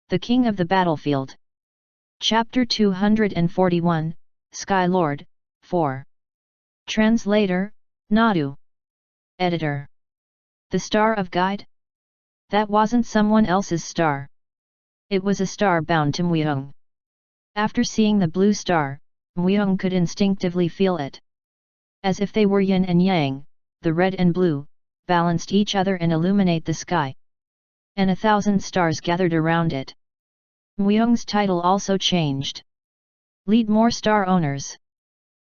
The King of the Battlefield. Chapter 241, Sky Lord, 4. Translator, Nadu. Editor. The Star of Guide? That wasn't someone else's star. It was a star bound to Muyong. After seeing the blue star, Muyong could instinctively feel it. As if they were yin and yang, the red and blue, balanced each other and illuminate the sky. And 1,000 stars gathered around it. Muyong's title also changed. Lead more star owners.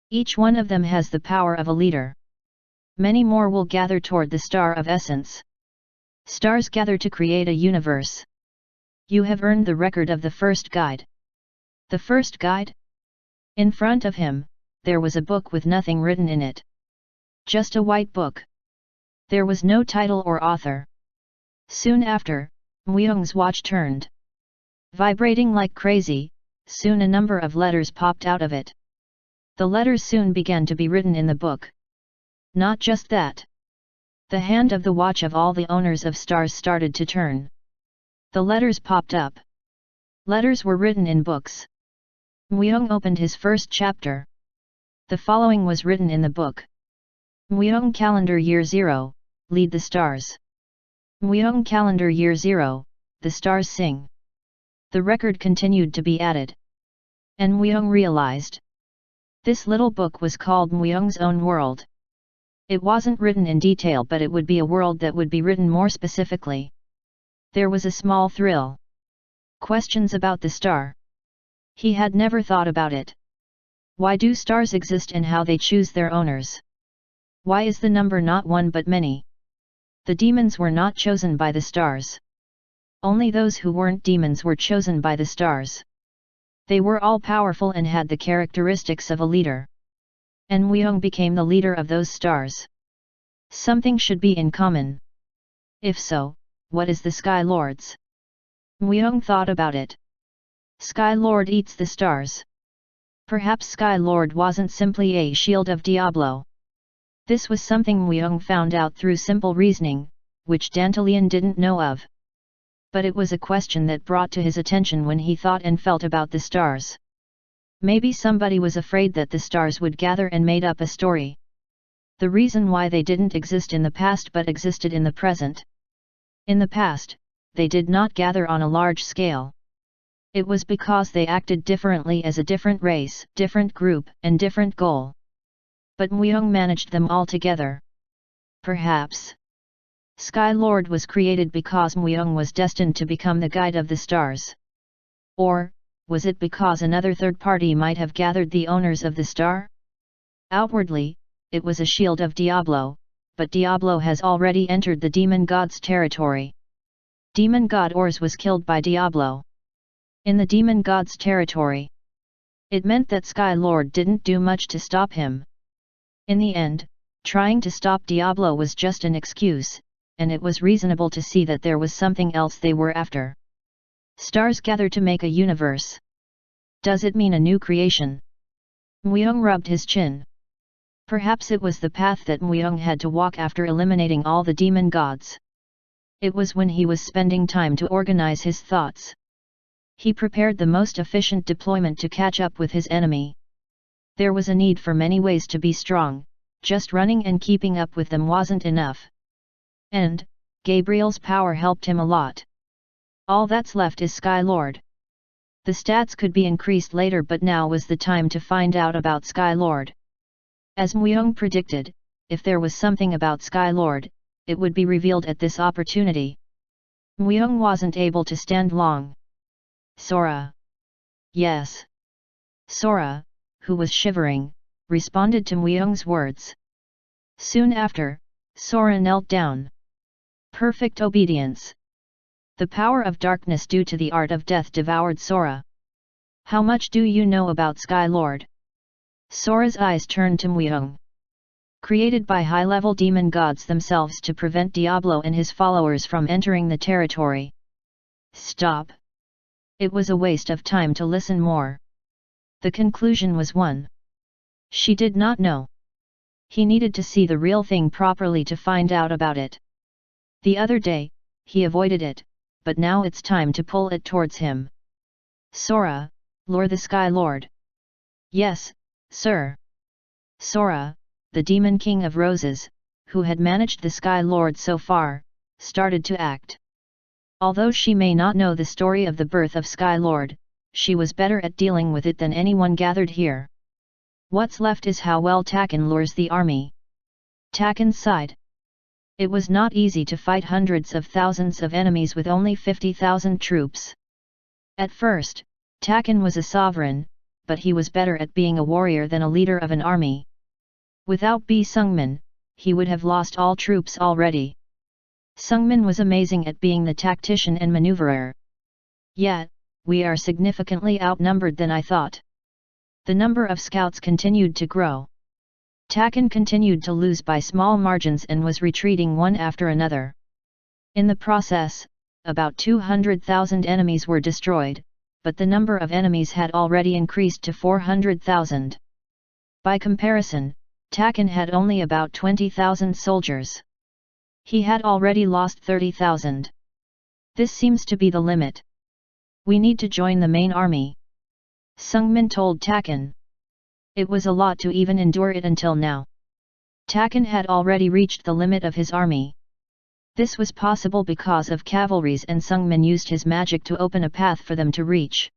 Each one of them has the power of a leader. Many more will gather toward the star of essence. Stars gather to create a universe. You have earned the record of the first guide. The first guide? In front of him, there was a book with nothing written in it. Just a white book. There was no title or author. Soon after, Muyong's watch turned. Vibrating like crazy, soon a number of letters popped out of it. The letters soon began to be written in the book. Not just that. The hand of the watch of all the owners of stars started to turn. The letters popped up. Letters were written in books. Muyong opened his first chapter. The following was written in the book. Muyong Calendar Year 0, Lead the Stars. Muyong Calendar Year 0, The Stars Sing. The record continued to be added. And Muyong realized. This little book was called Muyong's Own World. It wasn't written in detail, but it would be a world that would be written more specifically. There was a small thrill. Questions about the star. He had never thought about it. Why do stars exist and how they choose their owners? Why is the number not one but many? The demons were not chosen by the stars. Only those who weren't demons were chosen by the stars. They were all powerful and had the characteristics of a leader. And Muyong became the leader of those stars. Something should be in common. If so, what is the Sky Lord's? Muyong thought about it. Sky Lord eats the stars. Perhaps Sky Lord wasn't simply a shield of Diablo. This was something Muyong found out through simple reasoning, which Dantalian didn't know of. But it was a question that brought to his attention when he thought and felt about the stars. Maybe somebody was afraid that the stars would gather and made up a story. The reason why they didn't exist in the past but existed in the present. In the past, they did not gather on a large scale. It was because they acted differently as a different race, different group, and different goal. But Muyong managed them all together. Perhaps Sky Lord was created because Muyong was destined to become the guide of the stars. Or, was it because another third party might have gathered the owners of the star? Outwardly, it was a shield of Diablo, but Diablo has already entered the demon god's territory. Demon god Ors was killed by Diablo. In the demon god's territory. It meant that Sky Lord didn't do much to stop him. In the end, trying to stop Diablo was just an excuse, and it was reasonable to see that there was something else they were after. Stars gather to make a universe. Does it mean a new creation? Muyong rubbed his chin. Perhaps it was the path that Muyong had to walk after eliminating all the demon gods. It was when he was spending time to organize his thoughts. He prepared the most efficient deployment to catch up with his enemy. There was a need for many ways to be strong, just running and keeping up with them wasn't enough. And Gabriel's power helped him a lot. All that's left is Sky Lord. The stats could be increased later, but now was the time to find out about Sky Lord. As Muyong predicted, if there was something about Sky Lord, it would be revealed at this opportunity. Muyong wasn't able to stand long. Sora. Yes. Sora, who was shivering, responded to Muyong's words. Soon after, Sora knelt down. Perfect obedience. The power of darkness due to the art of death devoured Sora. How much do you know about Sky Lord? Sora's eyes turned to Muyong. Created by high-level demon gods themselves to prevent Diablo and his followers from entering the territory. Stop. It was a waste of time to listen more. The conclusion was one. She did not know. He needed to see the real thing properly to find out about it. The other day, he avoided it, but now it's time to pull it towards him. Sora, lure the Sky Lord. Yes, sir. Sora, the Demon King of Roses, who had managed the Sky Lord so far, started to act. Although she may not know the story of the birth of Sky Lord, she was better at dealing with it than anyone gathered here. What's left is how well Taken lures the army. Taken sighed. It was not easy to fight hundreds of thousands of enemies with only 50,000 troops. At first, Taken was a sovereign, but he was better at being a warrior than a leader of an army. Without B. Sungmin, he would have lost all troops already. Sungmin was amazing at being the tactician and maneuverer. Yet, we are significantly outnumbered than I thought. The number of scouts continued to grow. Taken continued to lose by small margins and was retreating one after another. In the process, about 200,000 enemies were destroyed, but the number of enemies had already increased to 400,000. By comparison, Taken had only about 20,000 soldiers. He had already lost 30,000. This seems to be the limit. We need to join the main army. Sungmin told Taken. It was a lot to even endure it until now. Taken had already reached the limit of his army. This was possible because of cavalries, and Sungmin used his magic to open a path for them to reach.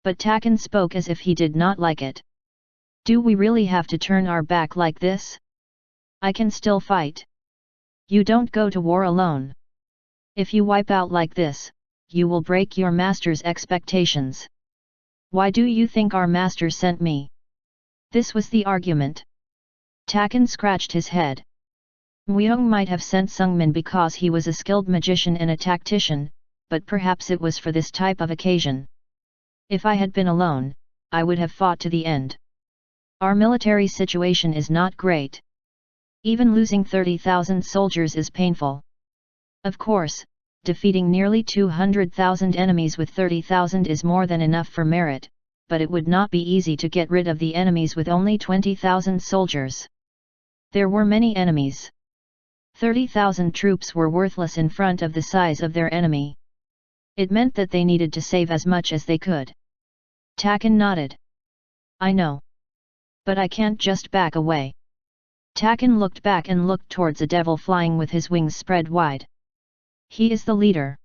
But Taken spoke as if he did not like it. Do we really have to turn our back like this? I can still fight. You don't go to war alone. If you wipe out like this, you will break your master's expectations. Why do you think our master sent me? This was the argument. Taken scratched his head. Myung might have sent Sungmin because he was a skilled magician and a tactician, but perhaps it was for this type of occasion. If I had been alone, I would have fought to the end. Our military situation is not great. Even losing 30,000 soldiers is painful. Of course, defeating nearly 200,000 enemies with 30,000 is more than enough for merit, but it would not be easy to get rid of the enemies with only 20,000 soldiers. There were many enemies. 30,000 troops were worthless in front of the size of their enemy. It meant that they needed to save as much as they could. Taken nodded. I know. But I can't just back away. Taken looked back and looked towards a devil flying with his wings spread wide. He is the leader.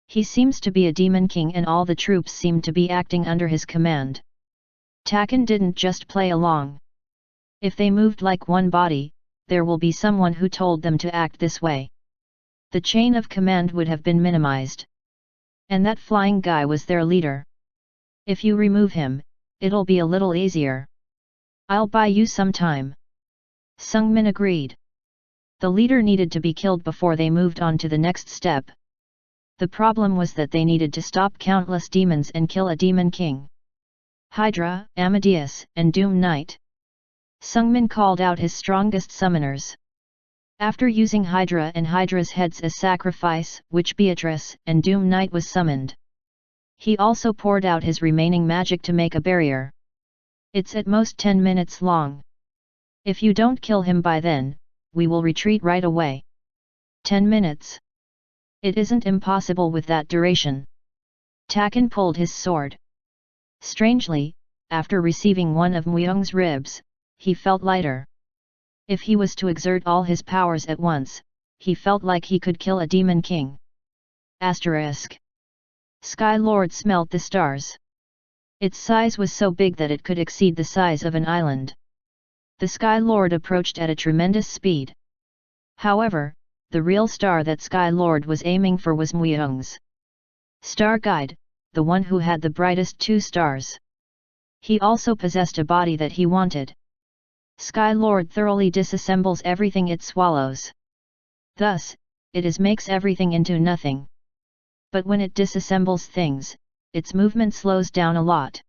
He seems to be a demon king and all the troops seem to be acting under his command. Taken didn't just play along. If they moved like one body, there will be someone who told them to act this way. The chain of command would have been minimized. And that flying guy was their leader. If you remove him, it'll be a little easier. I'll buy you some time. Sungmin agreed. The leader needed to be killed before they moved on to the next step. The problem was that they needed to stop countless demons and kill a demon king. Hydra, Amadeus, and Doom Knight. Sungmin called out his strongest summoners. After using Hydra and Hydra's heads as sacrifice, Witch Beatrice and Doom Knight was summoned. He also poured out his remaining magic to make a barrier. It's at most 10 minutes long. If you don't kill him by then, we will retreat right away. 10 minutes. It isn't impossible with that duration. Taken pulled his sword. Strangely, after receiving one of Myung's ribs, he felt lighter. If he was to exert all his powers at once, he felt like he could kill a demon king. Asterisk. Sky Lord smelt the stars. Its size was so big that it could exceed the size of an island. The Sky Lord approached at a tremendous speed. However, the real star that Sky Lord was aiming for was Myung's star guide, the one who had the brightest 2 stars. He also possessed a body that he wanted. Sky Lord thoroughly disassembles everything it swallows. Thus, it makes everything into nothing. But when it disassembles things, its movement slows down a lot.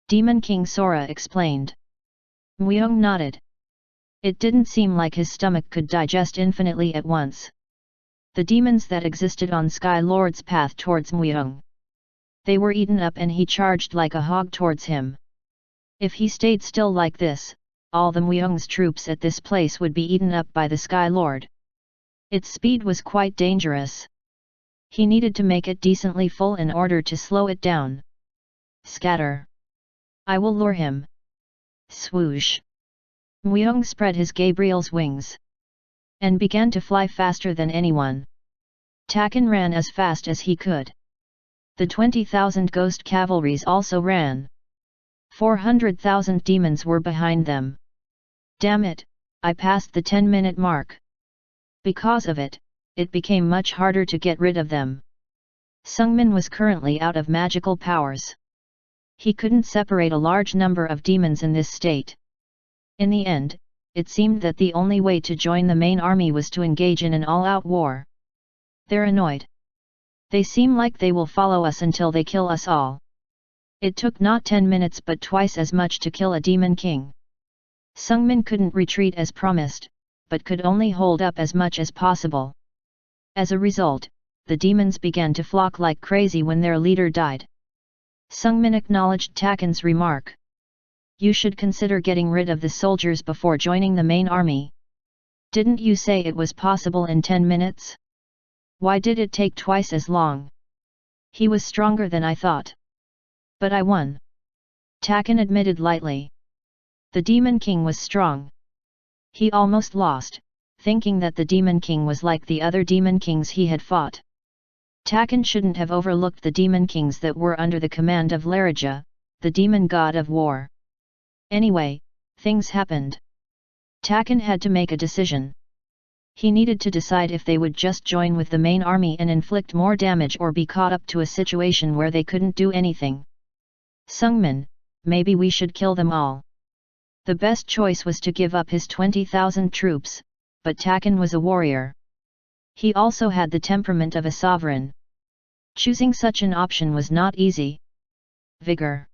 Demon King Sora explained. Myung nodded. It didn't seem like his stomach could digest infinitely at once. The demons that existed on Sky Lord's path towards Myung. They were eaten up and he charged like a hog towards him. If he stayed still like this, all the Myung's troops at this place would be eaten up by the Sky Lord. Its speed was quite dangerous. He needed to make it decently full in order to slow it down. Scatter! I will lure him. Swoosh! Muyong spread his Gabriel's wings and began to fly faster than anyone. Taken ran as fast as he could. The 20,000 ghost cavalries also ran. 400,000 demons were behind them. Damn it, I passed the 10-minute mark. Because of it, it became much harder to get rid of them. Sungmin was currently out of magical powers. He couldn't separate a large number of demons in this state. In the end, it seemed that the only way to join the main army was to engage in an all-out war. They're annoyed. They seem like they will follow us until they kill us all. It took not 10 minutes but twice as much to kill a demon king. Sungmin couldn't retreat as promised, but could only hold up as much as possible. As a result, the demons began to flock like crazy when their leader died. Sungmin acknowledged Taken's remark. You should consider getting rid of the soldiers before joining the main army. Didn't you say it was possible in 10 minutes? Why did it take twice as long? He was stronger than I thought. But I won. Taken admitted lightly. The Demon King was strong. He almost lost, thinking that the Demon King was like the other Demon Kings he had fought. Taken shouldn't have overlooked the Demon Kings that were under the command of Larija, the Demon God of War. Anyway, things happened. Taken had to make a decision. He needed to decide if they would just join with the main army and inflict more damage or be caught up to a situation where they couldn't do anything. Sungmin, maybe we should kill them all. The best choice was to give up his 20,000 troops, but Taken was a warrior. He also had the temperament of a sovereign. Choosing such an option was not easy. Vigor.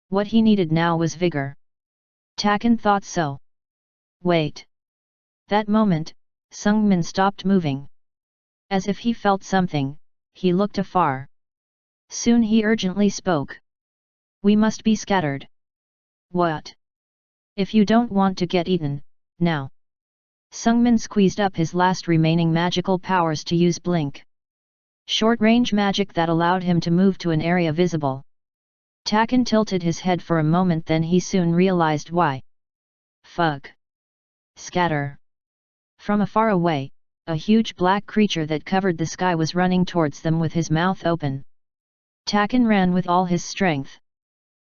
What he needed now was vigor. Taken thought so. Wait. That moment, Sungmin stopped moving. As if he felt something, he looked afar. Soon he urgently spoke. We must be scattered. What? If you don't want to get eaten, now. Sungmin squeezed up his last remaining magical powers to use blink. Short-range magic that allowed him to move to an area visible. Taken tilted his head for a moment, then he soon realized why. Fuck. Scatter. From afar away, a huge black creature that covered the sky was running towards them with his mouth open. Taken ran with all his strength.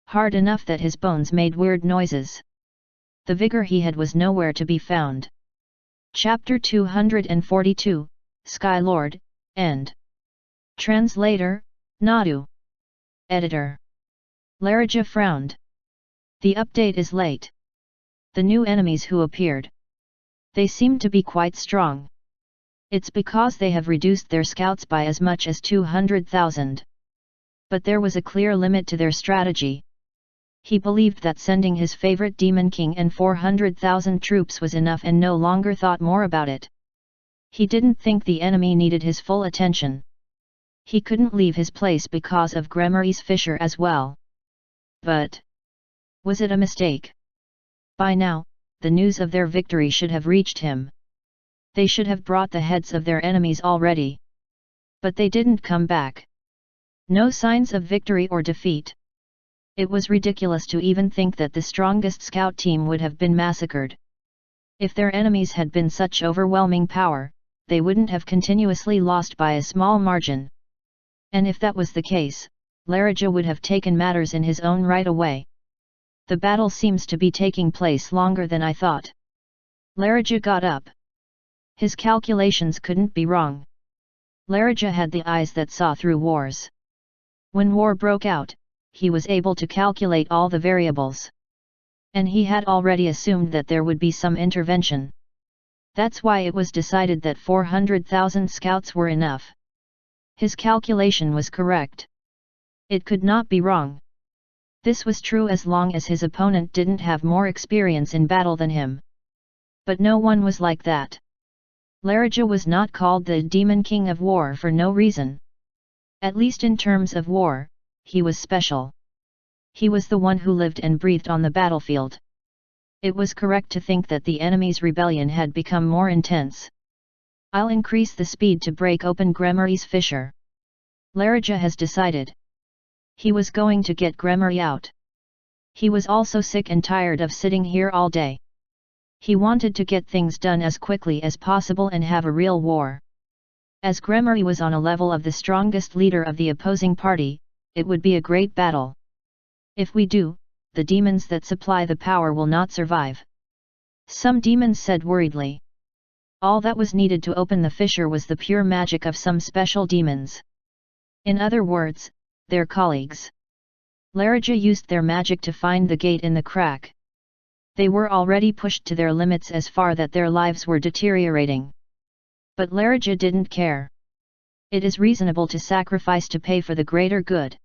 Hard enough that his bones made weird noises. The vigor he had was nowhere to be found. Chapter 242, Sky Lord, End. Translator, Nadu. Editor. Larija frowned. The update is late. The new enemies who appeared. They seem to be quite strong. It's because they have reduced their scouts by as much as 200,000. But there was a clear limit to their strategy. He believed that sending his favorite Demon King and 400,000 troops was enough and no longer thought more about it. He didn't think the enemy needed his full attention. He couldn't leave his place because of Gremory's Fisher as well. But was it a mistake? By now, the news of their victory should have reached him. They should have brought the heads of their enemies already. But they didn't come back. No signs of victory or defeat. It was ridiculous to even think that the strongest scout team would have been massacred. If their enemies had been such overwhelming power, they wouldn't have continuously lost by a small margin. And if that was the case, Larija would have taken matters in his own right away. The battle seems to be taking place longer than I thought. Larija got up. His calculations couldn't be wrong. Larija had the eyes that saw through wars. When war broke out, he was able to calculate all the variables. And he had already assumed that there would be some intervention. That's why it was decided that 400,000 scouts were enough. His calculation was correct. It could not be wrong. This was true as long as his opponent didn't have more experience in battle than him. But no one was like that. Larija was not called the Demon King of War for no reason. At least in terms of war, he was special. He was the one who lived and breathed on the battlefield. It was correct to think that the enemy's rebellion had become more intense. I'll increase the speed to break open Gremory's fissure. Larija has decided. He was going to get Gremory out. He was also sick and tired of sitting here all day. He wanted to get things done as quickly as possible and have a real war. As Gremory was on a level of the strongest leader of the opposing party, it would be a great battle. If we do, the demons that supply the power will not survive. Some demons said worriedly. All that was needed to open the fissure was the pure magic of some special demons. In other words, their colleagues. Larija used their magic to find the gate in the crack. They were already pushed to their limits as far that their lives were deteriorating. But Larija didn't care. It is reasonable to sacrifice to pay for the greater good.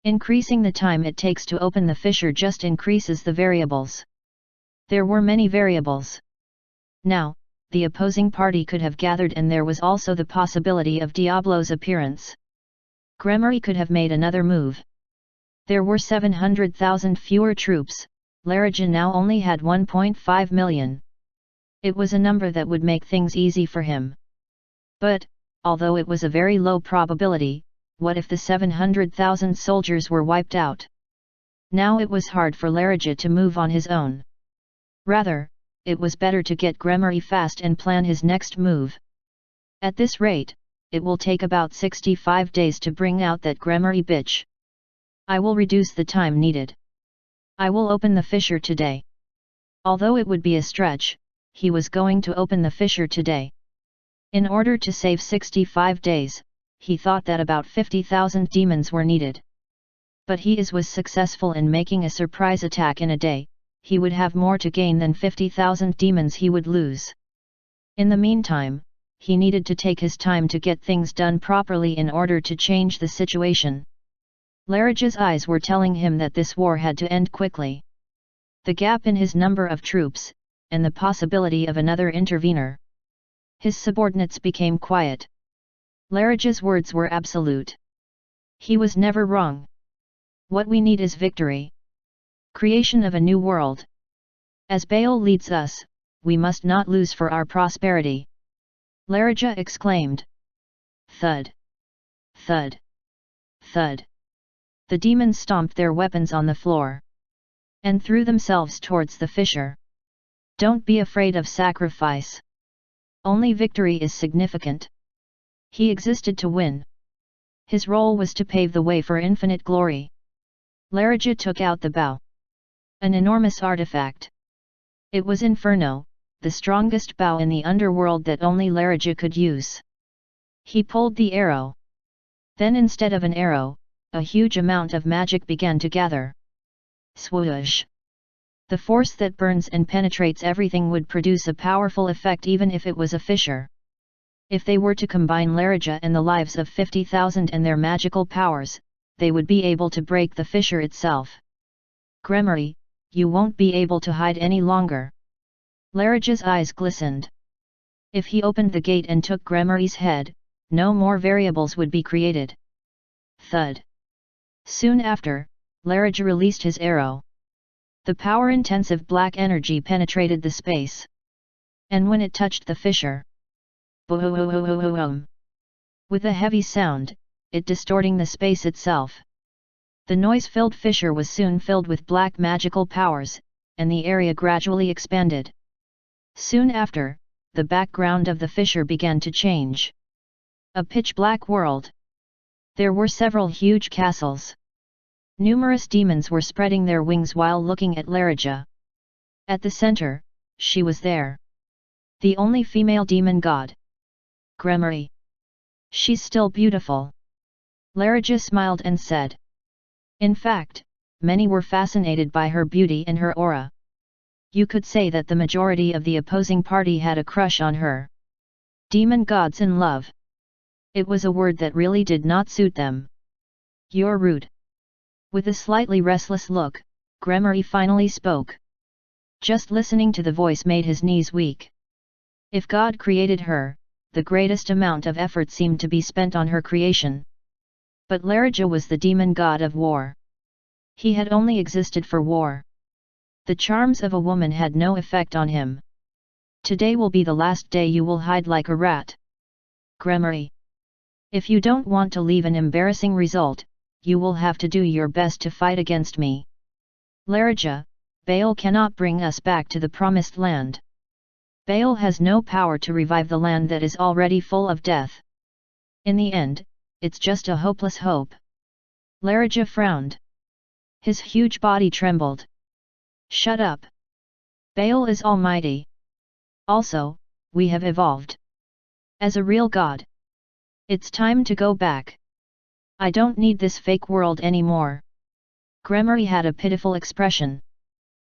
Increasing the time it takes to open the fissure just increases the variables. There were many variables. Now, the opposing party could have gathered, and there was also the possibility of Diablo's appearance. Gremory could have made another move. There were 700,000 fewer troops, Larija now only had 1.5 million. It was a number that would make things easy for him. But, although it was a very low probability, what if the 700,000 soldiers were wiped out? Now it was hard for Larija to move on his own. Rather, it was better to get Gremory fast and plan his next move. At this rate, it will take about 65 days to bring out that Gremory bitch. I will reduce the time needed. I will open the fissure today. Although it would be a stretch, he was going to open the fissure today. In order to save 65 days, he thought that about 50,000 demons were needed. But he was successful in making a surprise attack in a day. He would have more to gain than 50,000 demons he would lose. In the meantime, he needed to take his time to get things done properly in order to change the situation. Larija's eyes were telling him that this war had to end quickly. The gap in his number of troops, and the possibility of another intervener. His subordinates became quiet. Larija's words were absolute. He was never wrong. What we need is victory. Creation of a new world. As Baal leads us, we must not lose for our prosperity. Larija exclaimed. Thud. Thud. Thud. The demons stomped their weapons on the floor. And threw themselves towards the fissure. Don't be afraid of sacrifice. Only victory is significant. He existed to win. His role was to pave the way for infinite glory. Larija took out the bow. An enormous artifact. It was Inferno, the strongest bow in the underworld that only Larija could use. He pulled the arrow. Then instead of an arrow, a huge amount of magic began to gather. Swoosh! The force that burns and penetrates everything would produce a powerful effect even if it was a fissure. If they were to combine Larija and the lives of 50,000 and their magical powers, they would be able to break the fissure itself. Gremory, you won't be able to hide any longer. Larija's eyes glistened. If he opened the gate and took Gremory's head, no more variables would be created. Thud. Soon after, Larija released his arrow. The power-intensive black energy penetrated the space. And when it touched the fissure, boom! With a heavy sound, it distorting the space itself. The noise-filled fissure was soon filled with black magical powers, and the area gradually expanded. Soon after, the background of the fissure began to change. A pitch-black world. There were several huge castles. Numerous demons were spreading their wings while looking at Larija. At the center, she was there. The only female demon god. Gremory. She's still beautiful. Larija smiled and said. In fact, many were fascinated by her beauty and her aura. You could say that the majority of the opposing party had a crush on her. Demon gods in love. It was a word that really did not suit them. You're rude. With a slightly restless look, Gremory finally spoke. Just listening to the voice made his knees weak. If God created her, the greatest amount of effort seemed to be spent on her creation. But Larija was the demon god of war. He had only existed for war. The charms of a woman had no effect on him. Today will be the last day you will hide like a rat. Gremory. If you don't want to leave an embarrassing result, you will have to do your best to fight against me. Larija, Baal cannot bring us back to the promised land. Baal has no power to revive the land that is already full of death. In the end, it's just a hopeless hope. Larija frowned. His huge body trembled. Shut up. Baal is almighty. Also, we have evolved. As a real god. It's time to go back. I don't need this fake world anymore. Gremory had a pitiful expression.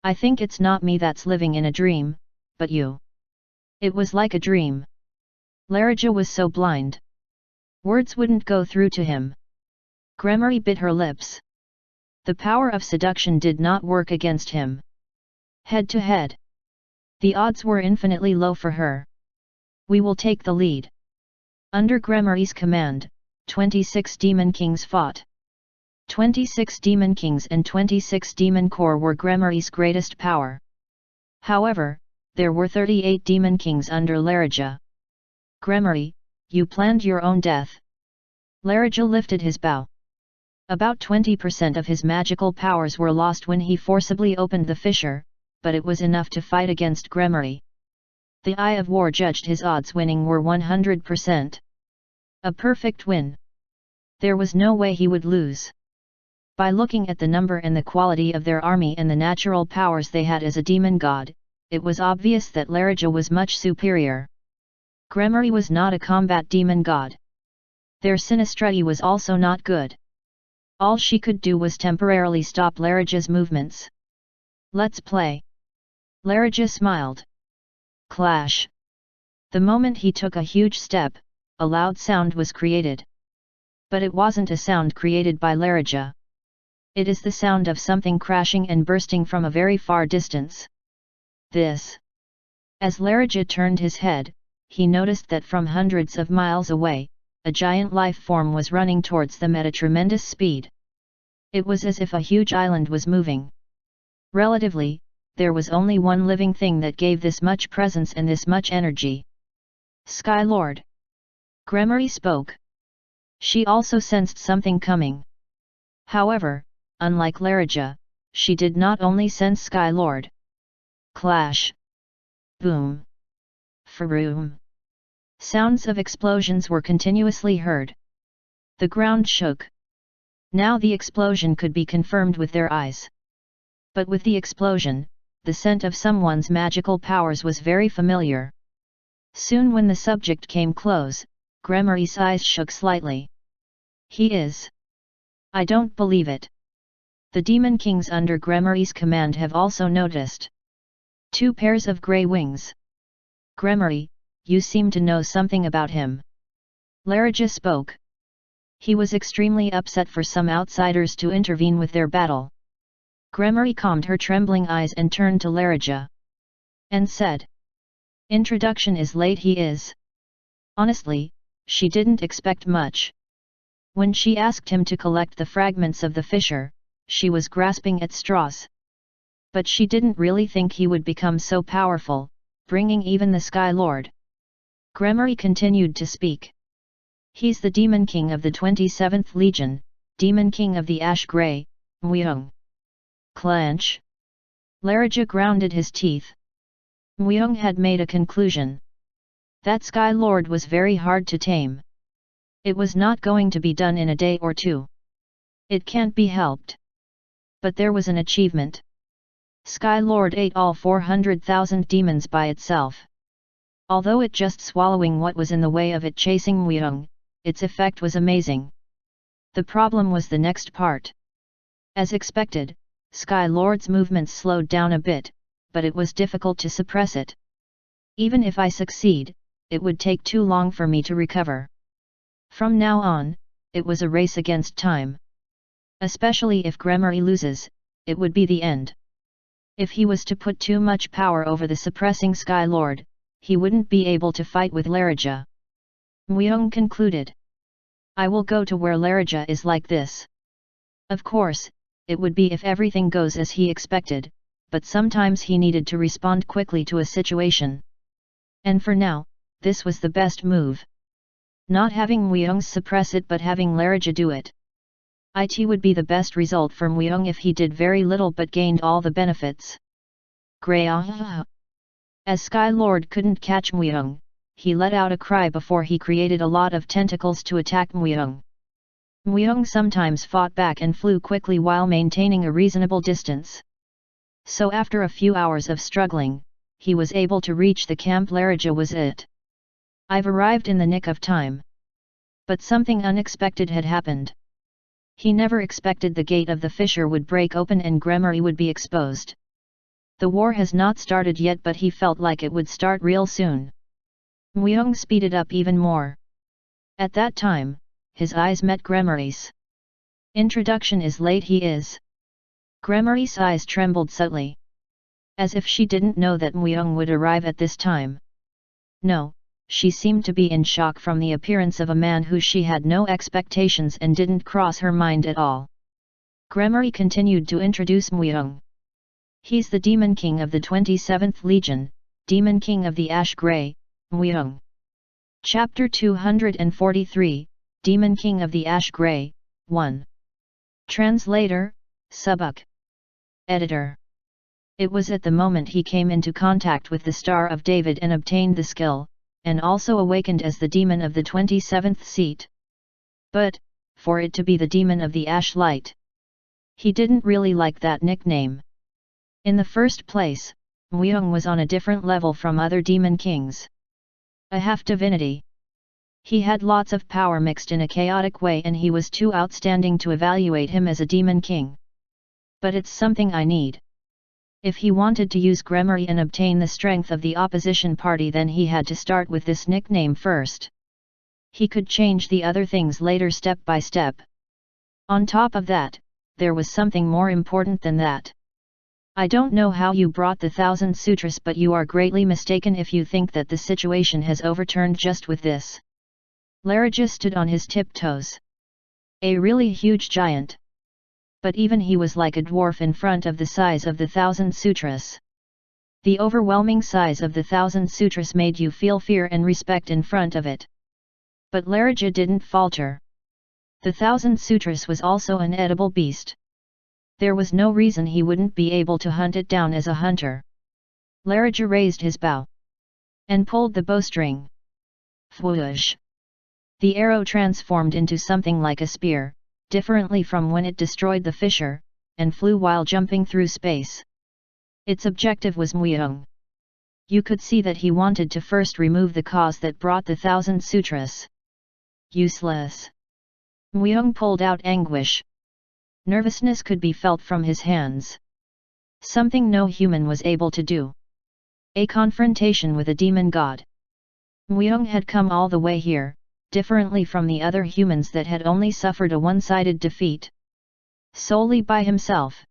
I think it's not me that's living in a dream, but you. It was like a dream. Larija was so blind. Words wouldn't go through to him. Gremory bit her lips. The power of seduction did not work against him. Head to head. The odds were infinitely low for her. We will take the lead. Under Gremory's command, 26 demon kings fought. 26 demon kings and 26 demon corps were Gremory's greatest power. However, there were 38 demon kings under Larija. Gremory, you planned your own death. Larija lifted his bow. About 20% of his magical powers were lost when he forcibly opened the fissure, but it was enough to fight against Gremory. The Eye of War judged his odds winning were 100%. A perfect win. There was no way he would lose. By looking at the number and the quality of their army and the natural powers they had as a demon god, it was obvious that Larija was much superior. Gremory was not a combat demon god. Their Sinistrati was also not good. All she could do was temporarily stop Larija's movements. Let's play. Larija smiled. Clash. The moment he took a huge step, a loud sound was created. But it wasn't a sound created by Larija. It is the sound of something crashing and bursting from a very far distance. This. As Larija turned his head, he noticed that from hundreds of miles away, a giant life form was running towards them at a tremendous speed. It was as if a huge island was moving. Relatively, there was only one living thing that gave this much presence and this much energy. Sky Lord. Gremory spoke. She also sensed something coming. However, unlike Larija, she did not only sense Sky Lord. Clash. Boom. Faroom. Sounds of explosions were continuously heard. The ground shook. Now the explosion could be confirmed with their eyes. But with the explosion, the scent of someone's magical powers was very familiar. Soon when the subject came close, Gremory's eyes shook slightly. He is. I don't believe it. The demon kings under Gremory's command have also noticed. 2 pairs of grey wings. Gremory, you seem to know something about him. Larija spoke. He was extremely upset for some outsiders to intervene with their battle. Gremory calmed her trembling eyes and turned to Larija. And said. Introduction is late he is. Honestly, she didn't expect much. When she asked him to collect the fragments of the fissure, she was grasping at straws. But she didn't really think he would become so powerful, bringing even the Sky Lord. Gremory continued to speak. He's the Demon King of the 27th Legion, Demon King of the Ash Grey, Mweung. Clench. Larija grounded his teeth. Mweung had made a conclusion. That Sky Lord was very hard to tame. It was not going to be done in a day or two. It can't be helped. But there was an achievement. Sky Lord ate all 400,000 demons by itself. Although it just swallowing what was in the way of it chasing Mweung, its effect was amazing. The problem was the next part. As expected, Sky Lord's movements slowed down a bit, but it was difficult to suppress it. Even if I succeed, it would take too long for me to recover. From now on, it was a race against time. Especially if Gremory loses, it would be the end. If he was to put too much power over the suppressing Sky Lord, he wouldn't be able to fight with Larija. Mweung concluded. I will go to where Larija is like this. Of course, it would be if everything goes as he expected, but sometimes he needed to respond quickly to a situation. And for now, this was the best move. Not having Muyang suppress it but having Larija do it. It would be the best result for Muyang if he did very little but gained all the benefits. Grey. As Sky Lord couldn't catch Muyang, he let out a cry before he created a lot of tentacles to attack Muyang. Muyang sometimes fought back and flew quickly while maintaining a reasonable distance. So after a few hours of struggling, he was able to reach the camp. Larija was it. I've arrived in the nick of time. But something unexpected had happened. He never expected the gate of the fissure would break open and Gremory would be exposed. The war has not started yet but he felt like it would start real soon. Muyang speeded up even more. At that time, his eyes met Gremory's. Introduction is late he is. Gremory's eyes trembled subtly. As if she didn't know that Muyang would arrive at this time. No, she seemed to be in shock from the appearance of a man who she had no expectations and didn't cross her mind at all. Gremory continued to introduce Muyang. He's the Demon King of the 27th Legion, Demon King of the Ash Grey, Muyang. Chapter 243, Demon King of the Ash Grey, 1. Translator, Subuk. Editor. It was at the moment he came into contact with the Star of David and obtained the skill, and also awakened as the Demon of the 27th Seat. But, for it to be the Demon of the Ash Light, he didn't really like that nickname. In the first place, Muyang was on a different level from other demon kings. A half-divinity. He had lots of power mixed in a chaotic way and he was too outstanding to evaluate him as a demon king. But it's something I need. If he wanted to use Gremory and obtain the strength of the opposition party then he had to start with this nickname first. He could change the other things later step by step. On top of that, there was something more important than that. I don't know how you brought the 1,000 sutras but you are greatly mistaken if you think that the situation has overturned just with this. Larija stood on his tiptoes. A really huge giant. But even he was like a dwarf in front of the size of the 1,000 sutras. The overwhelming size of the 1,000 sutras made you feel fear and respect in front of it. But Larija didn't falter. The 1,000 sutras was also an edible beast. There was no reason he wouldn't be able to hunt it down as a hunter. Larija raised his bow. And pulled the bowstring. Whoosh! The arrow transformed into something like a spear, differently from when it destroyed the fissure, and flew while jumping through space. Its objective was Muyang. You could see that he wanted to first remove the cause that brought the 1,000 sutras. Useless. Muyang pulled out anguish. Nervousness could be felt from his hands. Something no human was able to do. A confrontation with a demon god. Muyang had come all the way here, differently from the other humans that had only suffered a one-sided defeat. Solely by himself.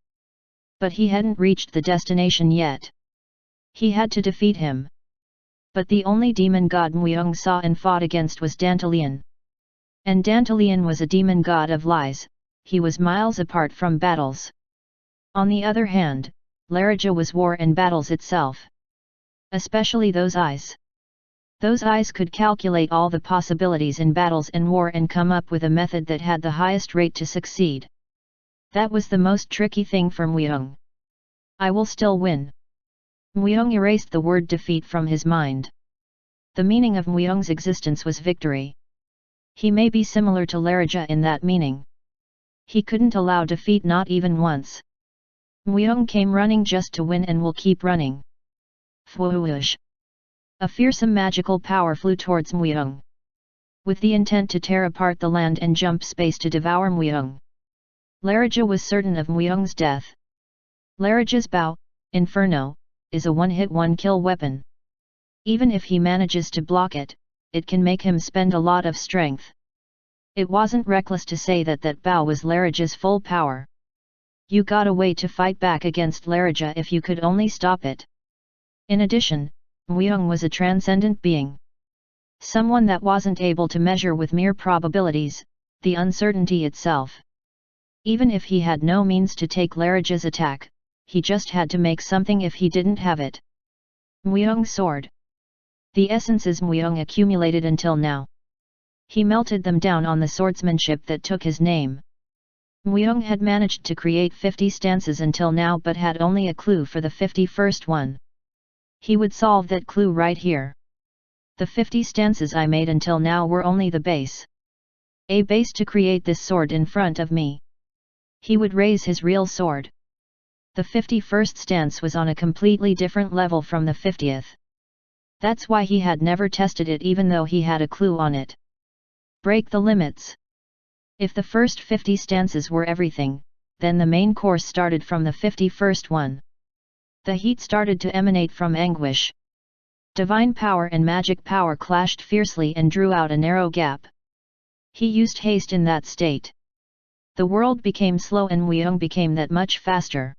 But he hadn't reached the destination yet. He had to defeat him. But the only demon god Muyang saw and fought against was Dantalian. And Dantalian was a demon god of lies. He was miles apart from battles. On the other hand, Larija was war and battles itself. Especially those eyes. Those eyes could calculate all the possibilities in battles and war and come up with a method that had the highest rate to succeed. That was the most tricky thing for Muyang. I will still win. Muyang erased the word defeat from his mind. The meaning of Muyang's existence was victory. He may be similar to Larija in that meaning. He couldn't allow defeat not even once. Muyang came running just to win and will keep running. Whoosh! A fearsome magical power flew towards Muyang. With the intent to tear apart the land and jump space to devour Muyang. Larija was certain of Muyang's death. Larija's bow, Inferno, is a one-hit one-kill weapon. Even if he manages to block it, it can make him spend a lot of strength. It wasn't reckless to say that that bow was Larija's full power. You got a way to fight back against Larija if you could only stop it. In addition, Muyang was a transcendent being. Someone that wasn't able to measure with mere probabilities, the uncertainty itself. Even if he had no means to take Larija's attack, he just had to make something if he didn't have it. Muyang soared. the essences Muyong accumulated until now. He melted them down on the swordsmanship that took his name. Muyong had managed to create 50 stances until now but had only a clue for the 51st one. He would solve that clue right here. The 50 stances I made until now were only the base. A base to create this sword in front of me. He would raise his real sword. The 51st stance was on a completely different level from the 50th. That's why he had never tested it even though he had a clue on it. Break the limits. If the first 50 stances were everything, then the main course started from the 51st one. The heat started to emanate from anguish. Divine power and magic power clashed fiercely and drew out a narrow gap. He used haste in that state. The world became slow and Muyong became that much faster.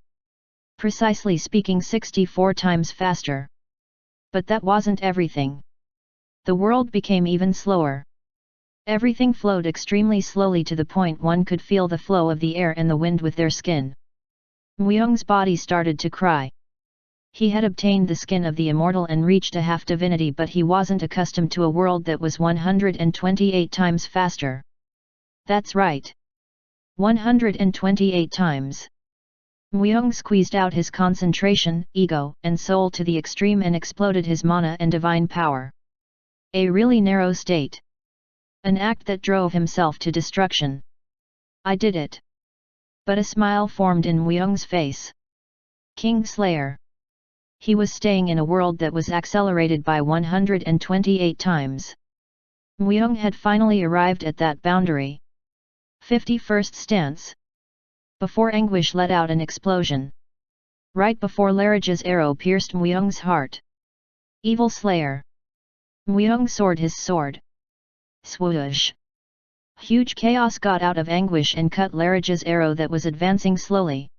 Precisely speaking 64 times faster. But that wasn't everything. The world became even slower. Everything flowed extremely slowly to the point one could feel the flow of the air and the wind with their skin. Muyong's body started to cry. He had obtained the skin of the immortal and reached a half-divinity, but he wasn't accustomed to a world that was 128 times faster. That's right. 128 times. Muyong squeezed out his concentration, ego, and soul to the extreme and exploded his mana and divine power. A really narrow state. An act that drove himself to destruction. I did it. But a smile formed in Muyong's face. King Slayer. He was staying in a world that was accelerated by 128 times. Muyong had finally arrived at that boundary. 51st stance. Before anguish let out an explosion. Right before Laraja's arrow pierced Muyong's heart. Evil Slayer. Muyong soared his sword. Swoosh. Huge chaos got out of anguish and cut Laraja's arrow that was advancing slowly.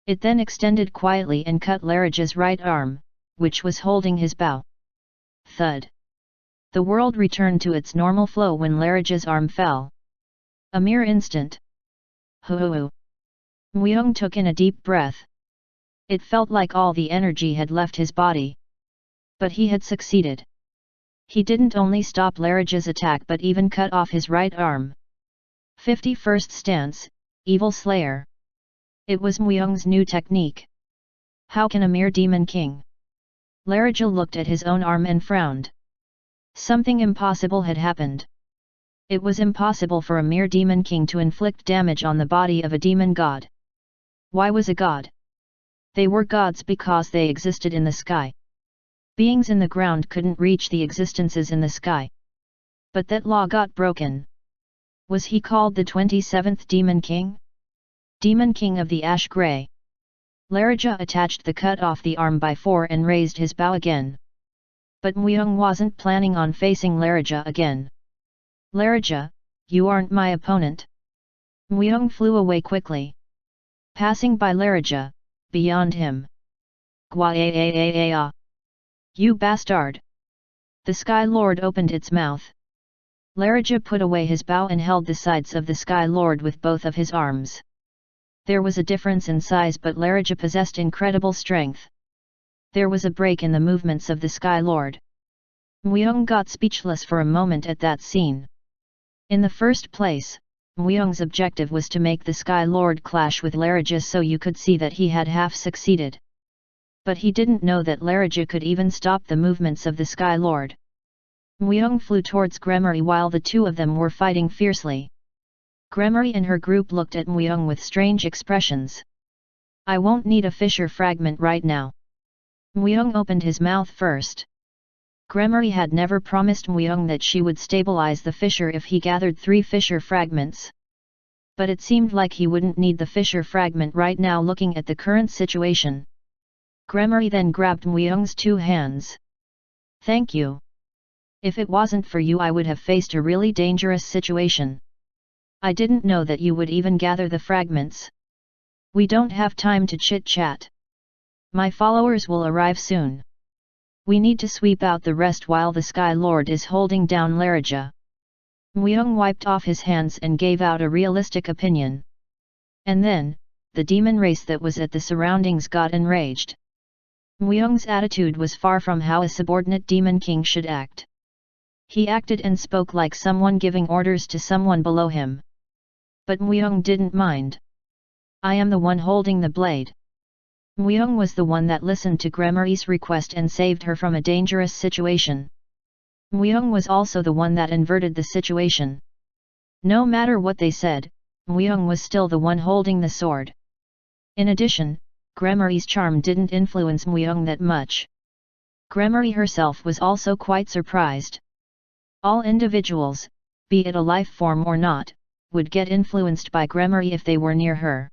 It then extended quietly and cut Laraja's right arm, which was holding his bow. Thud. The world returned to its normal flow when Laraja's arm fell. A mere instant. Hoo-hoo. Muyong took in a deep breath. It felt like all the energy had left his body. But he had succeeded. He didn't only stop Laraja's attack but even cut off his right arm. 51st stance, Evil Slayer. It was Muyong's new technique. How can a mere demon king? Laraja looked at his own arm and frowned. Something impossible had happened. It was impossible for a mere demon king to inflict damage on the body of a demon god. Why was a god? They were gods because they existed in the sky. Beings in the ground couldn't reach the existences in the sky. But that law got broken. Was he called the 27th Demon King? Demon King of the Ash Grey. Laraja attached the cut off the arm by 4 and raised his bow again. But Muyong wasn't planning on facing Laraja again. Laraja, you aren't my opponent. Muyong flew away quickly. Passing by Laraja, beyond him. Gwa-a-a-a-a-a. You bastard! The Sky Lord opened its mouth. Laraja put away his bow and held the sides of the Sky Lord with both of his arms. There was a difference in size but Laraja possessed incredible strength. There was a break in the movements of the Sky Lord. Muyong got speechless for a moment at that scene. In the first place, Muyong's objective was to make the Sky Lord clash with Laraja so you could see that he had half succeeded. But he didn't know that Laraja could even stop the movements of the Sky Lord. Muyong flew towards Gremory while the two of them were fighting fiercely. Gremory and her group looked at Muyong with strange expressions. I won't need a fissure fragment right now. Muyong opened his mouth first. Gremory had never promised Muyong that she would stabilize the fissure if he gathered 3 fissure fragments. But it seemed like he wouldn't need the fissure fragment right now looking at the current situation. Gremory then grabbed Muyong's 2 hands. Thank you. If it wasn't for you I would have faced a really dangerous situation. I didn't know that you would even gather the fragments. We don't have time to chit-chat. My followers will arrive soon. We need to sweep out the rest while the Sky Lord is holding down Laraja. Muyong wiped off his hands and gave out a realistic opinion. And then, the demon race that was at the surroundings got enraged. Muyoung's attitude was far from how a subordinate demon king should act. He acted and spoke like someone giving orders to someone below him. But Muyoung didn't mind. I am the one holding the blade. Muyoung was the one that listened to Gremory's request and saved her from a dangerous situation. Muyoung was also the one that inverted the situation. No matter what they said, Muyoung was still the one holding the sword. In addition, Gremory's charm didn't influence Muyoung that much. Gremory herself was also quite surprised. All individuals, be it a life form or not, would get influenced by Gremory if they were near her.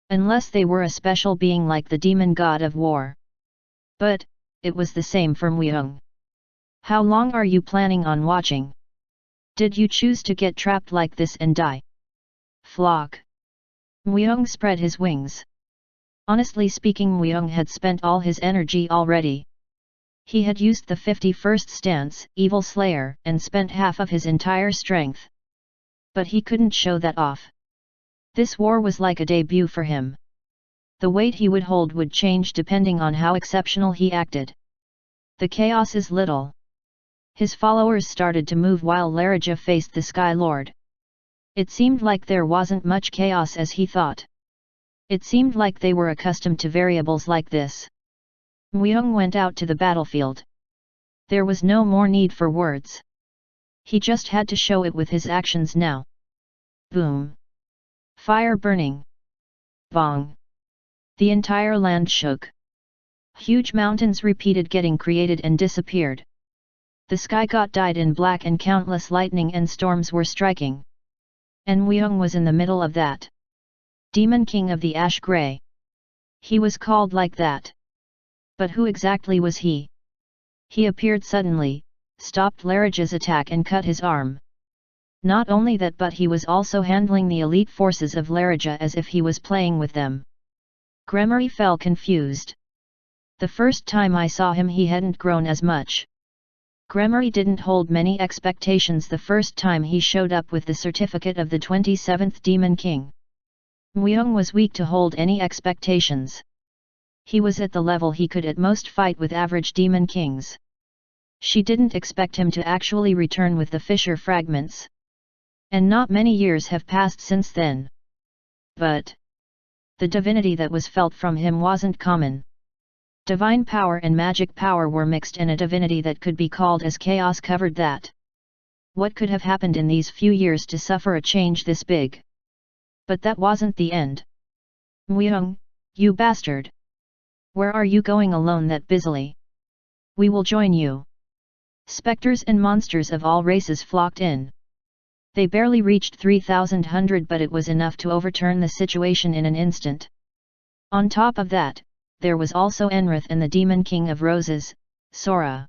Unless they were a special being like the demon god of war. But, it was the same for Muyoung. How long are you planning on watching? Did you choose to get trapped like this and die? Flock. Muyoung spread his wings. Honestly speaking, Muyoung had spent all his energy already. He had used the 51st stance, Evil Slayer, and spent half of his entire strength. But he couldn't show that off. This war was like a debut for him. The weight he would hold would change depending on how exceptional he acted. The chaos is little. His followers started to move while Larija faced the Sky Lord. It seemed like there wasn't much chaos as he thought. It seemed like they were accustomed to variables like this. Muyoung went out to the battlefield. There was no more need for words. He just had to show it with his actions now. Boom! Fire burning. Bong! The entire land shook. Huge mountains repeated getting created and disappeared. The sky got dyed in black and countless lightning and storms were striking. And Muyoung was in the middle of that. Demon King of the Ash Grey. He was called like that. But who exactly was he? He appeared suddenly, stopped Larija's attack and cut his arm. Not only that, but he was also handling the elite forces of Larija as if he was playing with them. Gremory fell confused. The first time I saw him he hadn't grown as much. Gremory didn't hold many expectations the first time he showed up with the certificate of the 27th Demon King. Muyoung was weak to hold any expectations. He was at the level he could at most fight with average Demon Kings. She didn't expect him to actually return with the fissure fragments. And not many years have passed since then. But the divinity that was felt from him wasn't common. Divine power and magic power were mixed, and a divinity that could be called as chaos covered that. What could have happened in these few years to suffer a change this big? But that wasn't the end. Muyoung, you bastard! Where are you going alone that busily? We will join you. Spectres and monsters of all races flocked in. They barely reached 3,100, but it was enough to overturn the situation in an instant. On top of that, there was also Enrith and the Demon King of Roses, Sora.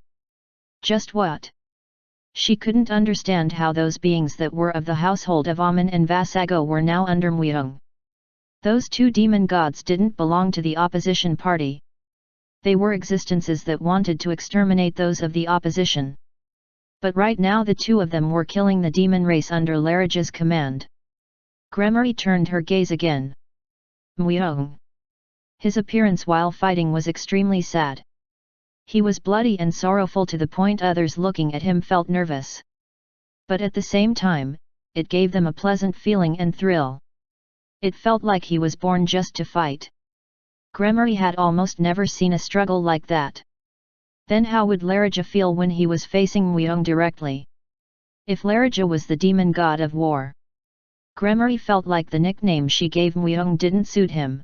Just what? She couldn't understand how those beings that were of the household of Amun and Vasago were now under Muyoung. Those two demon gods didn't belong to the opposition party. They were existences that wanted to exterminate those of the opposition. But right now the two of them were killing the demon race under Larija's command. Gremory turned her gaze again. Muyoung. His appearance while fighting was extremely sad. He was bloody and sorrowful to the point others looking at him felt nervous. But at the same time, it gave them a pleasant feeling and thrill. It felt like he was born just to fight. Gremory had almost never seen a struggle like that. Then how would Larija feel when he was facing Muyoung directly? If Larija was the demon god of war. Gremory felt like the nickname she gave Muyoung didn't suit him.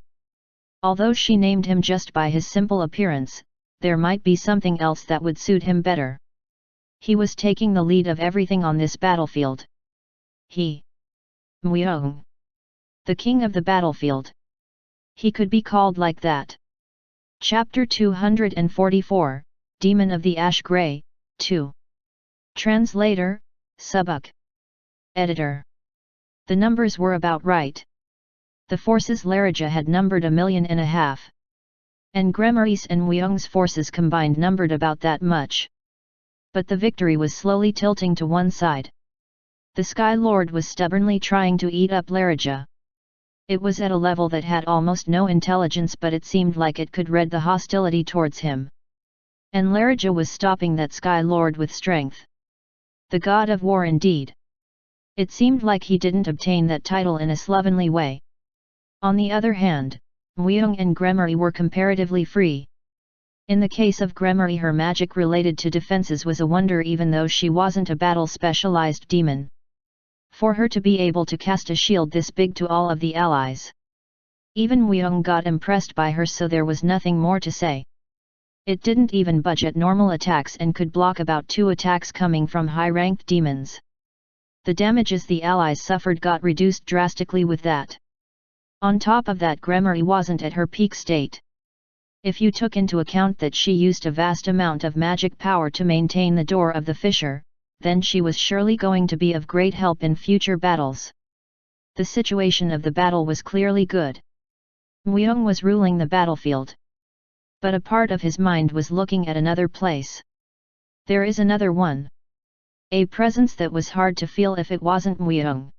Although she named him just by his simple appearance, there might be something else that would suit him better. He was taking the lead of everything on this battlefield. He. Muyoung. The king of the battlefield. He could be called like that. Chapter 244, Demon of the Ash Grey, 2. Translator, Subuk. Editor. The numbers were about right. The forces Larija had numbered 1.5 million. And Gremory's and Muyoung's forces combined numbered about that much. But the victory was slowly tilting to one side. The Sky Lord was stubbornly trying to eat up Larija. It was at a level that had almost no intelligence, but it seemed like it could read the hostility towards him. And Larija was stopping that Sky Lord with strength. The god of war indeed. It seemed like he didn't obtain that title in a slovenly way. On the other hand, Muyong and Gremory were comparatively free. In the case of Gremory, her magic related to defenses was a wonder, even though she wasn't a battle-specialized demon. For her to be able to cast a shield this big to all of the allies. Even Muyong got impressed by her, so there was nothing more to say. It didn't even budge at normal attacks and could block about 2 attacks coming from high-ranked demons. The damages the allies suffered got reduced drastically with that. On top of that, Gremory wasn't at her peak state. If you took into account that she used a vast amount of magic power to maintain the door of the fissure, then she was surely going to be of great help in future battles. The situation of the battle was clearly good. Muyong was ruling the battlefield. But a part of his mind was looking at another place. There is another one. A presence that was hard to feel if it wasn't Muyong.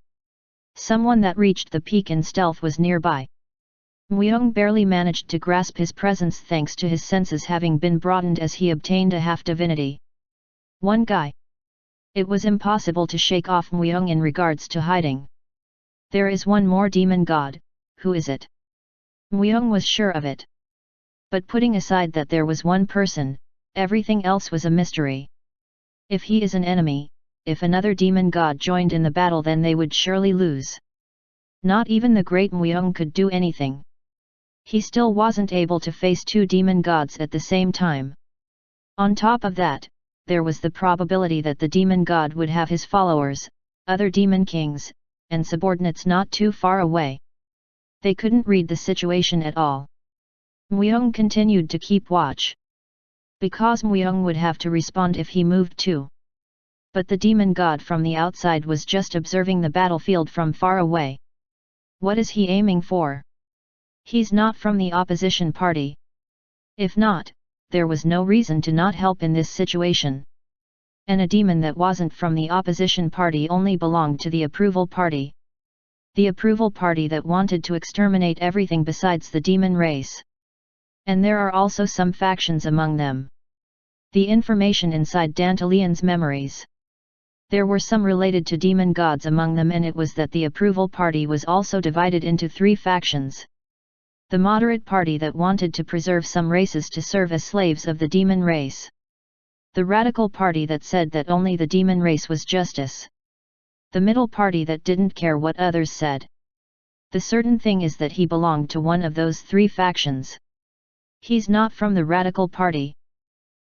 Someone that reached the peak in stealth was nearby. Muyong barely managed to grasp his presence thanks to his senses having been broadened as he obtained a half-divinity. One guy. It was impossible to shake off Muyong in regards to hiding. There is one more demon god. Who is it? Muyong was sure of it. But putting aside that there was one person, everything else was a mystery. If he is an enemy, if another demon god joined in the battle, then they would surely lose. Not even the great Muyong could do anything. He still wasn't able to face 2 demon gods at the same time. On top of that, there was the probability that the demon god would have his followers, other demon kings, and subordinates not too far away. They couldn't read the situation at all. Muyong continued to keep watch. Because Muyong would have to respond if he moved too. But the demon god from the outside was just observing the battlefield from far away. What is he aiming for? He's not from the opposition party. If not, there was no reason to not help in this situation. And a demon that wasn't from the opposition party only belonged to the approval party. The approval party that wanted to exterminate everything besides the demon race. And there are also some factions among them. The information inside Dantalian's memories. There were some related to demon gods among them, and it was that the approval party was also divided into 3 factions. The moderate party that wanted to preserve some races to serve as slaves of the demon race. The radical party that said that only the demon race was justice. The middle party that didn't care what others said. The certain thing is that he belonged to one of those 3 factions. He's not from the radical party.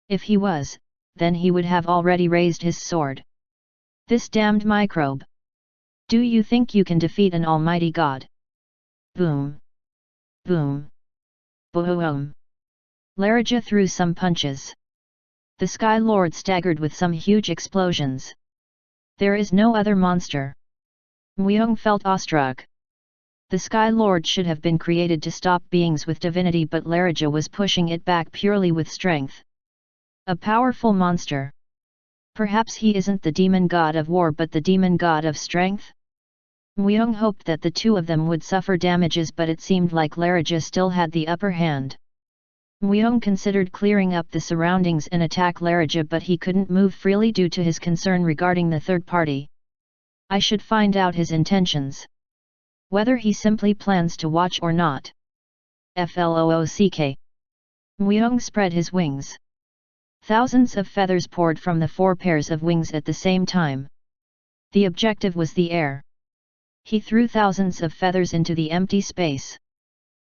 If he was, then he would have already raised his sword. This damned microbe. Do you think you can defeat an almighty god? Boom. Boom. Boom. Larija threw some punches. The Sky Lord staggered with some huge explosions. There is no other monster. Muyong felt awestruck. The Sky Lord should have been created to stop beings with divinity, but Larija was pushing it back purely with strength. A powerful monster. Perhaps he isn't the demon god of war but the demon god of strength? Muyong hoped that the 2 of them would suffer damages, but it seemed like Larija still had the upper hand. Muyong considered clearing up the surroundings and attack Larija, but he couldn't move freely due to his concern regarding the third party. I should find out his intentions. Whether he simply plans to watch or not. Flock. Muyong spread his wings. Thousands of feathers poured from the 4 pairs of wings at the same time. The objective was the air. He threw thousands of feathers into the empty space.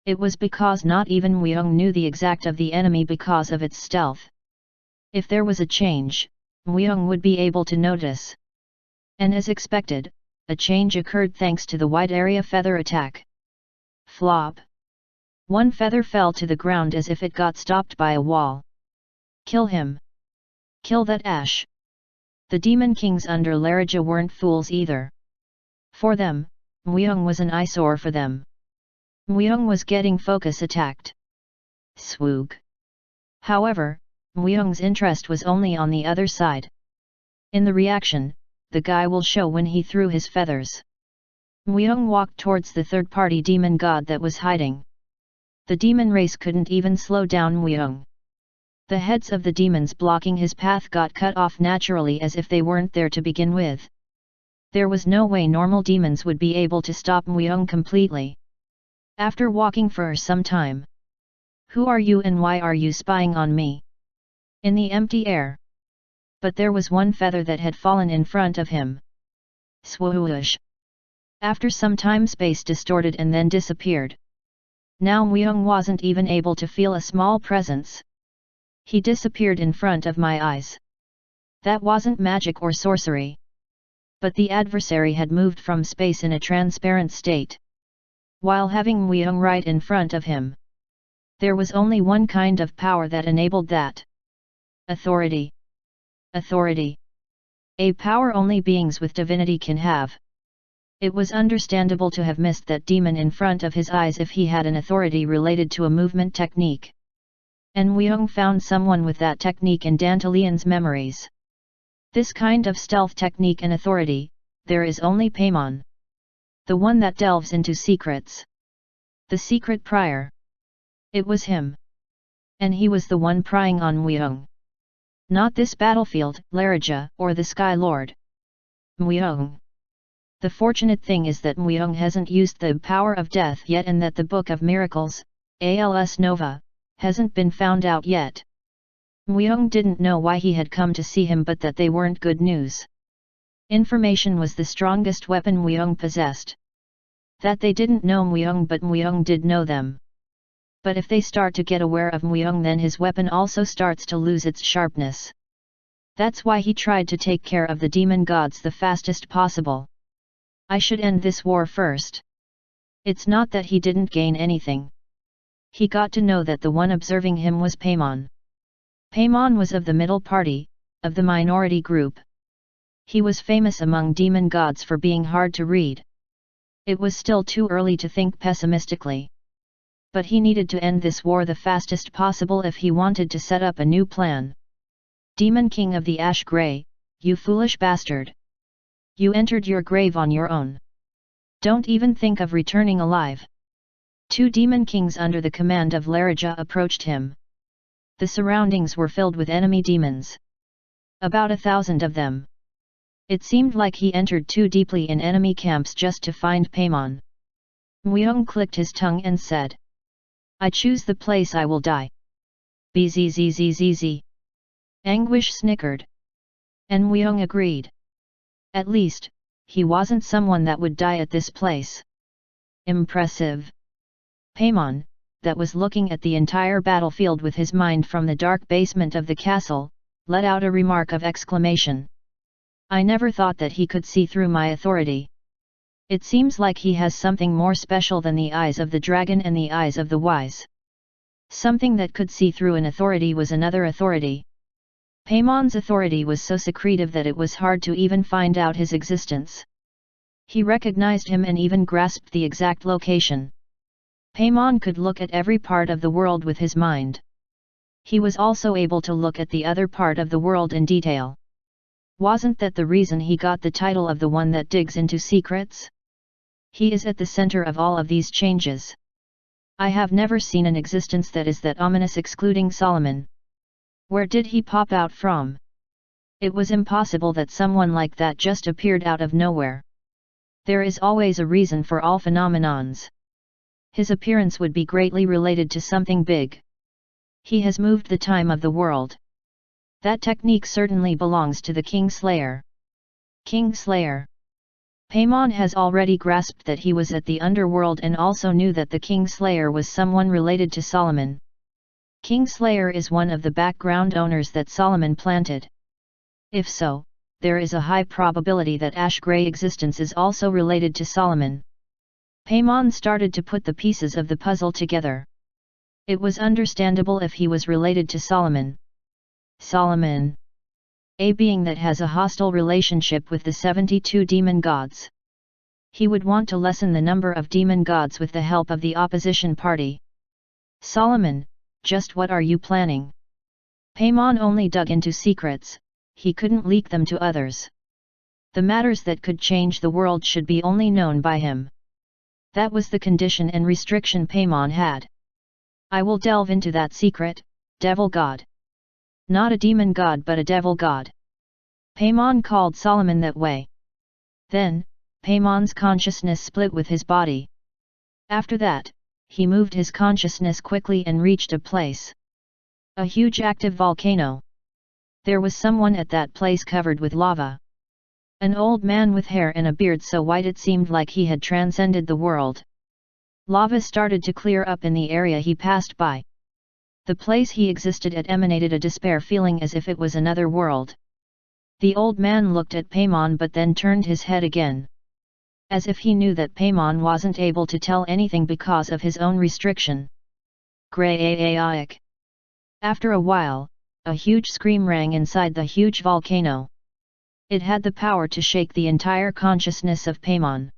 It was because not even Muyong knew the exact of the enemy because of its stealth. If there was a change, Muyong would be able to notice. And as expected, a change occurred thanks to the wide area feather attack. Flop. One feather fell to the ground as if it got stopped by a wall. Kill him. Kill that ash. The demon kings under Larija weren't fools either. For them, Muyong was an eyesore for them. Muyong was getting focus attacked. Swoog. However, Muyong's interest was only on the other side. In the reaction, the guy will show when he threw his feathers. Muyong walked towards the third-party demon god that was hiding. The demon race couldn't even slow down Muyong. The heads of the demons blocking his path got cut off naturally as if they weren't there to begin with. There was no way normal demons would be able to stop Muyong completely. After walking for some time. "Who are you and why are you spying on me?" In the empty air. But there was one feather that had fallen in front of him. Swoosh! After some time, space distorted and then disappeared. Now Muyong wasn't even able to feel a small presence. He disappeared in front of my eyes. That wasn't magic or sorcery. But the adversary had moved from space in a transparent state. While having Muyong right in front of him. There was only one kind of power that enabled that. Authority. Authority. A power only beings with divinity can have. It was understandable to have missed that demon in front of his eyes if he had an authority related to a movement technique. And Muyong found someone with that technique in Dantalian's memories. This kind of stealth technique and authority, there is only Paimon. The one that delves into secrets. The secret prior. It was him. And he was the one prying on Muyong. Not this battlefield, Larija, or the Sky Lord. Muyong. The fortunate thing is that Muyong hasn't used the power of death yet and that the Book of Miracles, ALS Nova, hasn't been found out yet. Muyong didn't know why he had come to see him but that they weren't good news. Information was the strongest weapon Muyong possessed. That they didn't know Muyong but Muyong did know them. But if they start to get aware of Muyong then his weapon also starts to lose its sharpness. That's why he tried to take care of the demon gods the fastest possible. I should end this war first. It's not that he didn't gain anything. He got to know that the one observing him was Paimon. Paimon was of the middle party, of the minority group. He was famous among demon gods for being hard to read. It was still too early to think pessimistically. But he needed to end this war the fastest possible if he wanted to set up a new plan. Demon King of the Ash Grey, you foolish bastard! You entered your grave on your own. Don't even think of returning alive. Two demon kings under the command of Larija approached him. The surroundings were filled with enemy demons. About 1,000 of them. It seemed like he entered too deeply in enemy camps just to find Paimon. Muyong clicked his tongue and said, "I choose the place I will die." Bzzzzz. Anguish snickered. And Muyong agreed. At least, he wasn't someone that would die at this place. Impressive. Paimon, that was looking at the entire battlefield with his mind from the dark basement of the castle, let out a remark of exclamation. I never thought that he could see through my authority. It seems like he has something more special than the eyes of the dragon and the eyes of the wise. Something that could see through an authority was another authority. Paimon's authority was so secretive that it was hard to even find out his existence. He recognized him and even grasped the exact location. Paimon could look at every part of the world with his mind. He was also able to look at the other part of the world in detail. Wasn't that the reason he got the title of the one that digs into secrets? He is at the center of all of these changes. I have never seen an existence that is that ominous excluding Solomon. Where did he pop out from? It was impossible that someone like that just appeared out of nowhere. There is always a reason for all phenomenons. His appearance would be greatly related to something big. He has moved the time of the world. That technique certainly belongs to the Kingslayer. Kingslayer. Paimon has already grasped that he was at the underworld and also knew that the Kingslayer was someone related to Solomon. Kingslayer is one of the background owners that Solomon planted. If so, there is a high probability that Ash Grey existence is also related to Solomon. Paimon started to put the pieces of the puzzle together. It was understandable if he was related to Solomon. Solomon. A being that has a hostile relationship with the 72 demon gods. He would want to lessen the number of demon gods with the help of the opposition party. Solomon, just what are you planning? Paimon only dug into secrets, he couldn't leak them to others. The matters that could change the world should be only known by him. That was the condition and restriction Paimon had. I will delve into that secret, devil god. Not a demon god but a devil god. Paimon called Solomon that way. Then, Paimon's consciousness split with his body. After that, he moved his consciousness quickly and reached a place. A huge active volcano. There was someone at that place covered with lava. An old man with hair and a beard so white it seemed like he had transcended the world. Lava started to clear up in the area he passed by. The place he existed at emanated a despair feeling as if it was another world. The old man looked at Paimon but then turned his head again. As if he knew that Paimon wasn't able to tell anything because of his own restriction. Grey. After a while, a huge scream rang inside the huge volcano. It had the power to shake the entire consciousness of Paimon.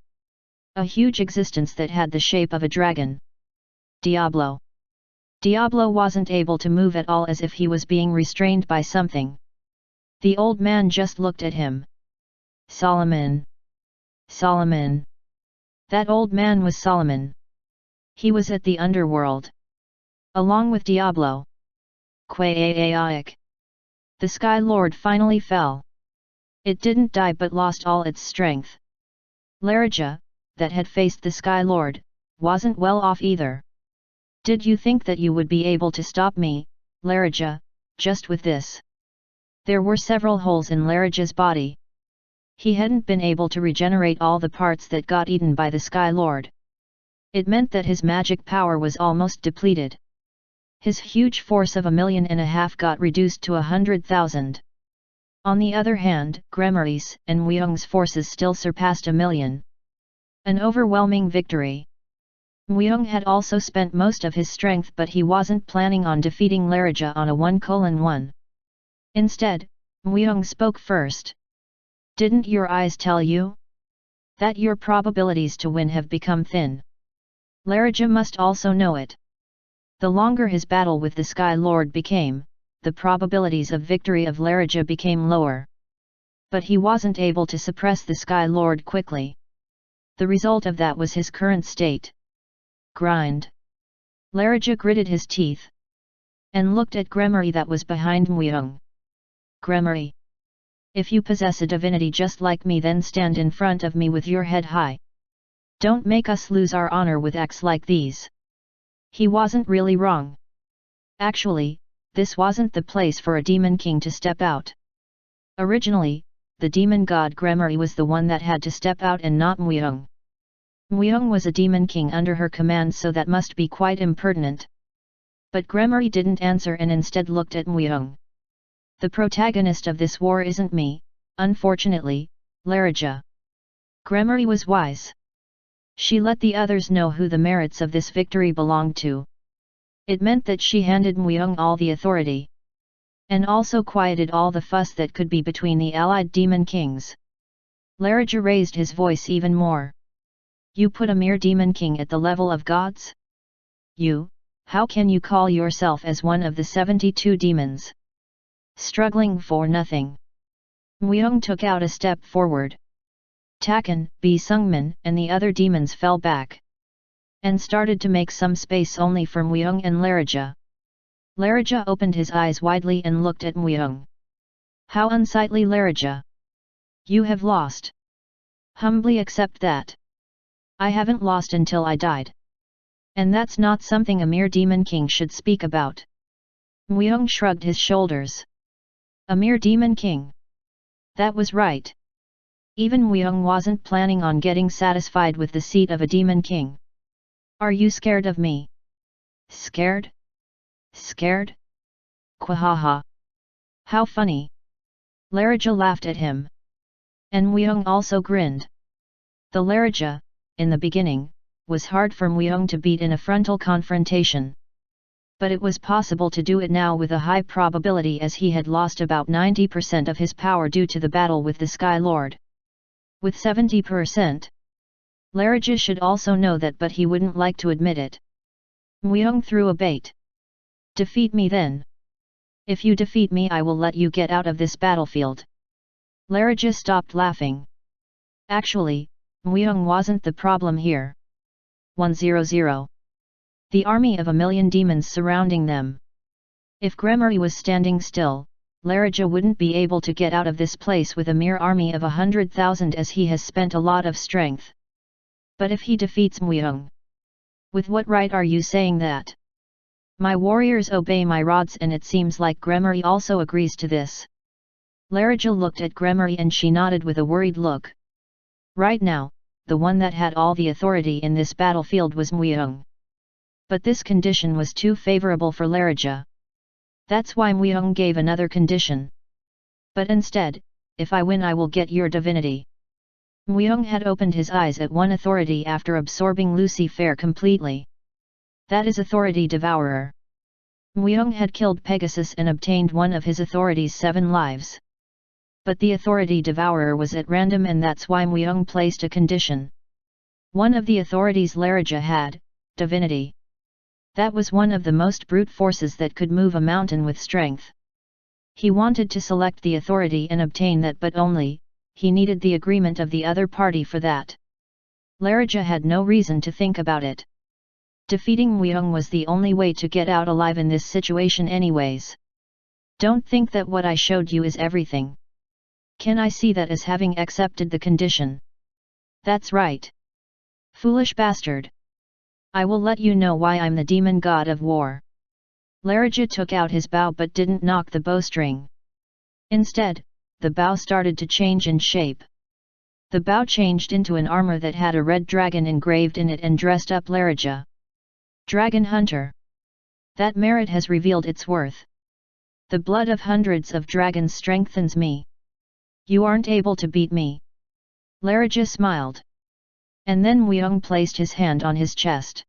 A huge existence that had the shape of a dragon. Diablo. Diablo wasn't able to move at all as if he was being restrained by something. The old man just looked at him. Solomon. Solomon. That old man was Solomon. He was at the underworld. Along with Diablo. Quaaic. The Sky Lord finally fell. It didn't die but lost all its strength. Larija, that had faced the Sky Lord, wasn't well off either. Did you think that you would be able to stop me, Larija, just with this? There were several holes in Larija's body. He hadn't been able to regenerate all the parts that got eaten by the Sky Lord. It meant that his magic power was almost depleted. His huge force of 1.5 million got reduced to 100,000. On the other hand, Gremari's and Weung's forces still surpassed 1 million. An overwhelming victory. Weung had also spent most of his strength but he wasn't planning on defeating Larija on a 1:1. Instead, Weung spoke first. Didn't your eyes tell you that your probabilities to win have become thin? Larija must also know it. The longer his battle with the Sky Lord became, the probabilities of victory of Larija became lower. But he wasn't able to suppress the Sky Lord quickly. The result of that was his current state. Grind. Larija gritted his teeth. And looked at Gremari that was behind Weung. Gremari. If you possess a divinity just like me then stand in front of me with your head high. Don't make us lose our honor with acts like these. He wasn't really wrong. Actually, this wasn't the place for a demon king to step out. Originally, the demon god Gremari was the one that had to step out and not Weung. Weung was a demon king under her command so that must be quite impertinent. But Gremari didn't answer and instead looked at Weung. The protagonist of this war isn't me, unfortunately, Larija. Gremari was wise. She let the others know who the merits of this victory belonged to. It meant that she handed Weung all the authority. And also quieted all the fuss that could be between the allied demon kings. Larija raised his voice even more. You put a mere demon king at the level of gods? You, how can you call yourself as one of the 72 demons? Struggling for nothing. Weung took out a step forward. Takan, Sungmin and the other demons fell back. And started to make some space only for Weung and Larija. Larija opened his eyes widely and looked at Weung. How unsightly, Larija! You have lost. Humbly accept that. I haven't lost until I died. And that's not something a mere demon king should speak about. Weung shrugged his shoulders. A mere demon king. That was right. Even Weung wasn't planning on getting satisfied with the seat of a demon king. Are you scared of me? Scared? Scared? Quahaha. How funny. Larija laughed at him. And Weung also grinned. The Larija, in the beginning, was hard for Weung to beat in a frontal confrontation. But it was possible to do it now with a high probability as he had lost about 90% of his power due to the battle with the Sky Lord. With 70%. Larija should also know that but he wouldn't like to admit it. Weung threw a bait. Defeat me then. If you defeat me I will let you get out of this battlefield. Larija stopped laughing. Actually, Muyong wasn't the problem here. 100. The army of 1,000,000 demons surrounding them. If Gremory was standing still, Larija wouldn't be able to get out of this place with a mere army of 100,000 as he has spent a lot of strength. But if he defeats Muyong, with what right are you saying that? My warriors obey my rods, and it seems like Gremory also agrees to this. Larija looked at Gremory and she nodded with a worried look. Right now, the one that had all the authority in this battlefield was Muyong. But this condition was too favorable for Larija. That's why Muyong gave another condition. But instead, if I win I will get your divinity. Muyong had opened his eyes at one authority after absorbing Lucifer completely. That is Authority Devourer. Muyong had killed Pegasus and obtained one of his authority's 7 lives. But the Authority Devourer was at random, and that's why Muyong placed a condition. One of the authorities Larija had, divinity. That was one of the most brute forces that could move a mountain with strength. He wanted to select the authority and obtain that, but only, he needed the agreement of the other party for that. Larija had no reason to think about it. Defeating Muyong was the only way to get out alive in this situation anyways. Don't think that what I showed you is everything. Can I see that as having accepted the condition? That's right. Foolish bastard. I will let you know why I'm the demon god of war. Larija took out his bow but didn't knock the bowstring. Instead, the bow started to change in shape. The bow changed into an armor that had a red dragon engraved in it and dressed up Larija. Dragon Hunter. That merit has revealed its worth. The blood of hundreds of dragons strengthens me. You aren't able to beat me. Larija smiled. And then Muyong placed his hand on his chest.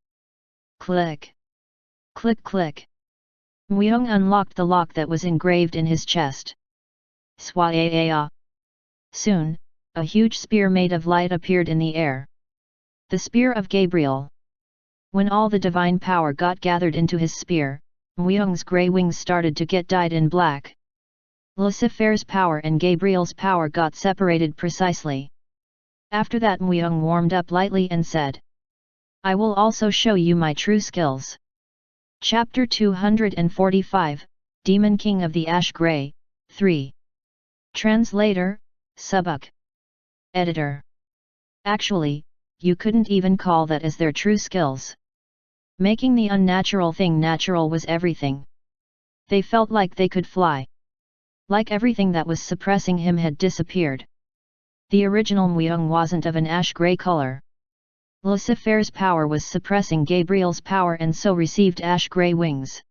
Click. Click click. Muyong unlocked the lock that was engraved in his chest. Swaya. Soon, a huge spear made of light appeared in the air. The spear of Gabriel. When all the divine power got gathered into his spear, Muyong's grey wings started to get dyed in black. Lucifer's power and Gabriel's power got separated precisely. After that Muyong warmed up lightly and said, I will also show you my true skills. Chapter 245, Demon King of the Ash Grey, 3. Translator, Subuk. Editor. Actually, you couldn't even call that as their true skills. Making the unnatural thing natural was everything. They felt like they could fly. Like everything that was suppressing him had disappeared. The original Muyong wasn't of an ash-grey color. Lucifer's power was suppressing Gabriel's power and so received ash-grey wings.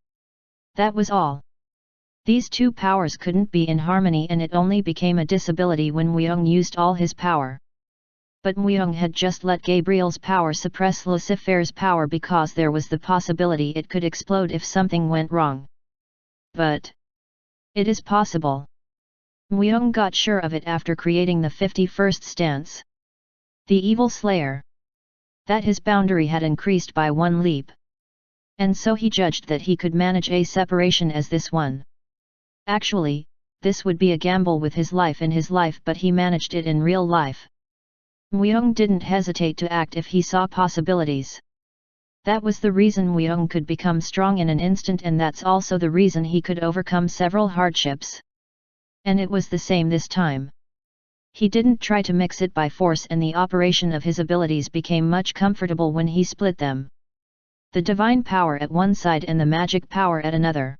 That was all. These two powers couldn't be in harmony, and it only became a disability when Muyong used all his power. But Muyong had just let Gabriel's power suppress Lucifer's power because there was the possibility it could explode if something went wrong. But it is possible. Muyong got sure of it after creating the 51st stance. The Evil Slayer. That his boundary had increased by 1 leap. And so he judged that he could manage a separation as this one. Actually, this would be a gamble with his life in his life, but he managed it in real life. Muyong didn't hesitate to act if he saw possibilities. That was the reason Muyong could become strong in an instant, and that's also the reason he could overcome several hardships. And it was the same this time. He didn't try to mix it by force, and the operation of his abilities became much comfortable when he split them. The divine power at one side and the magic power at another.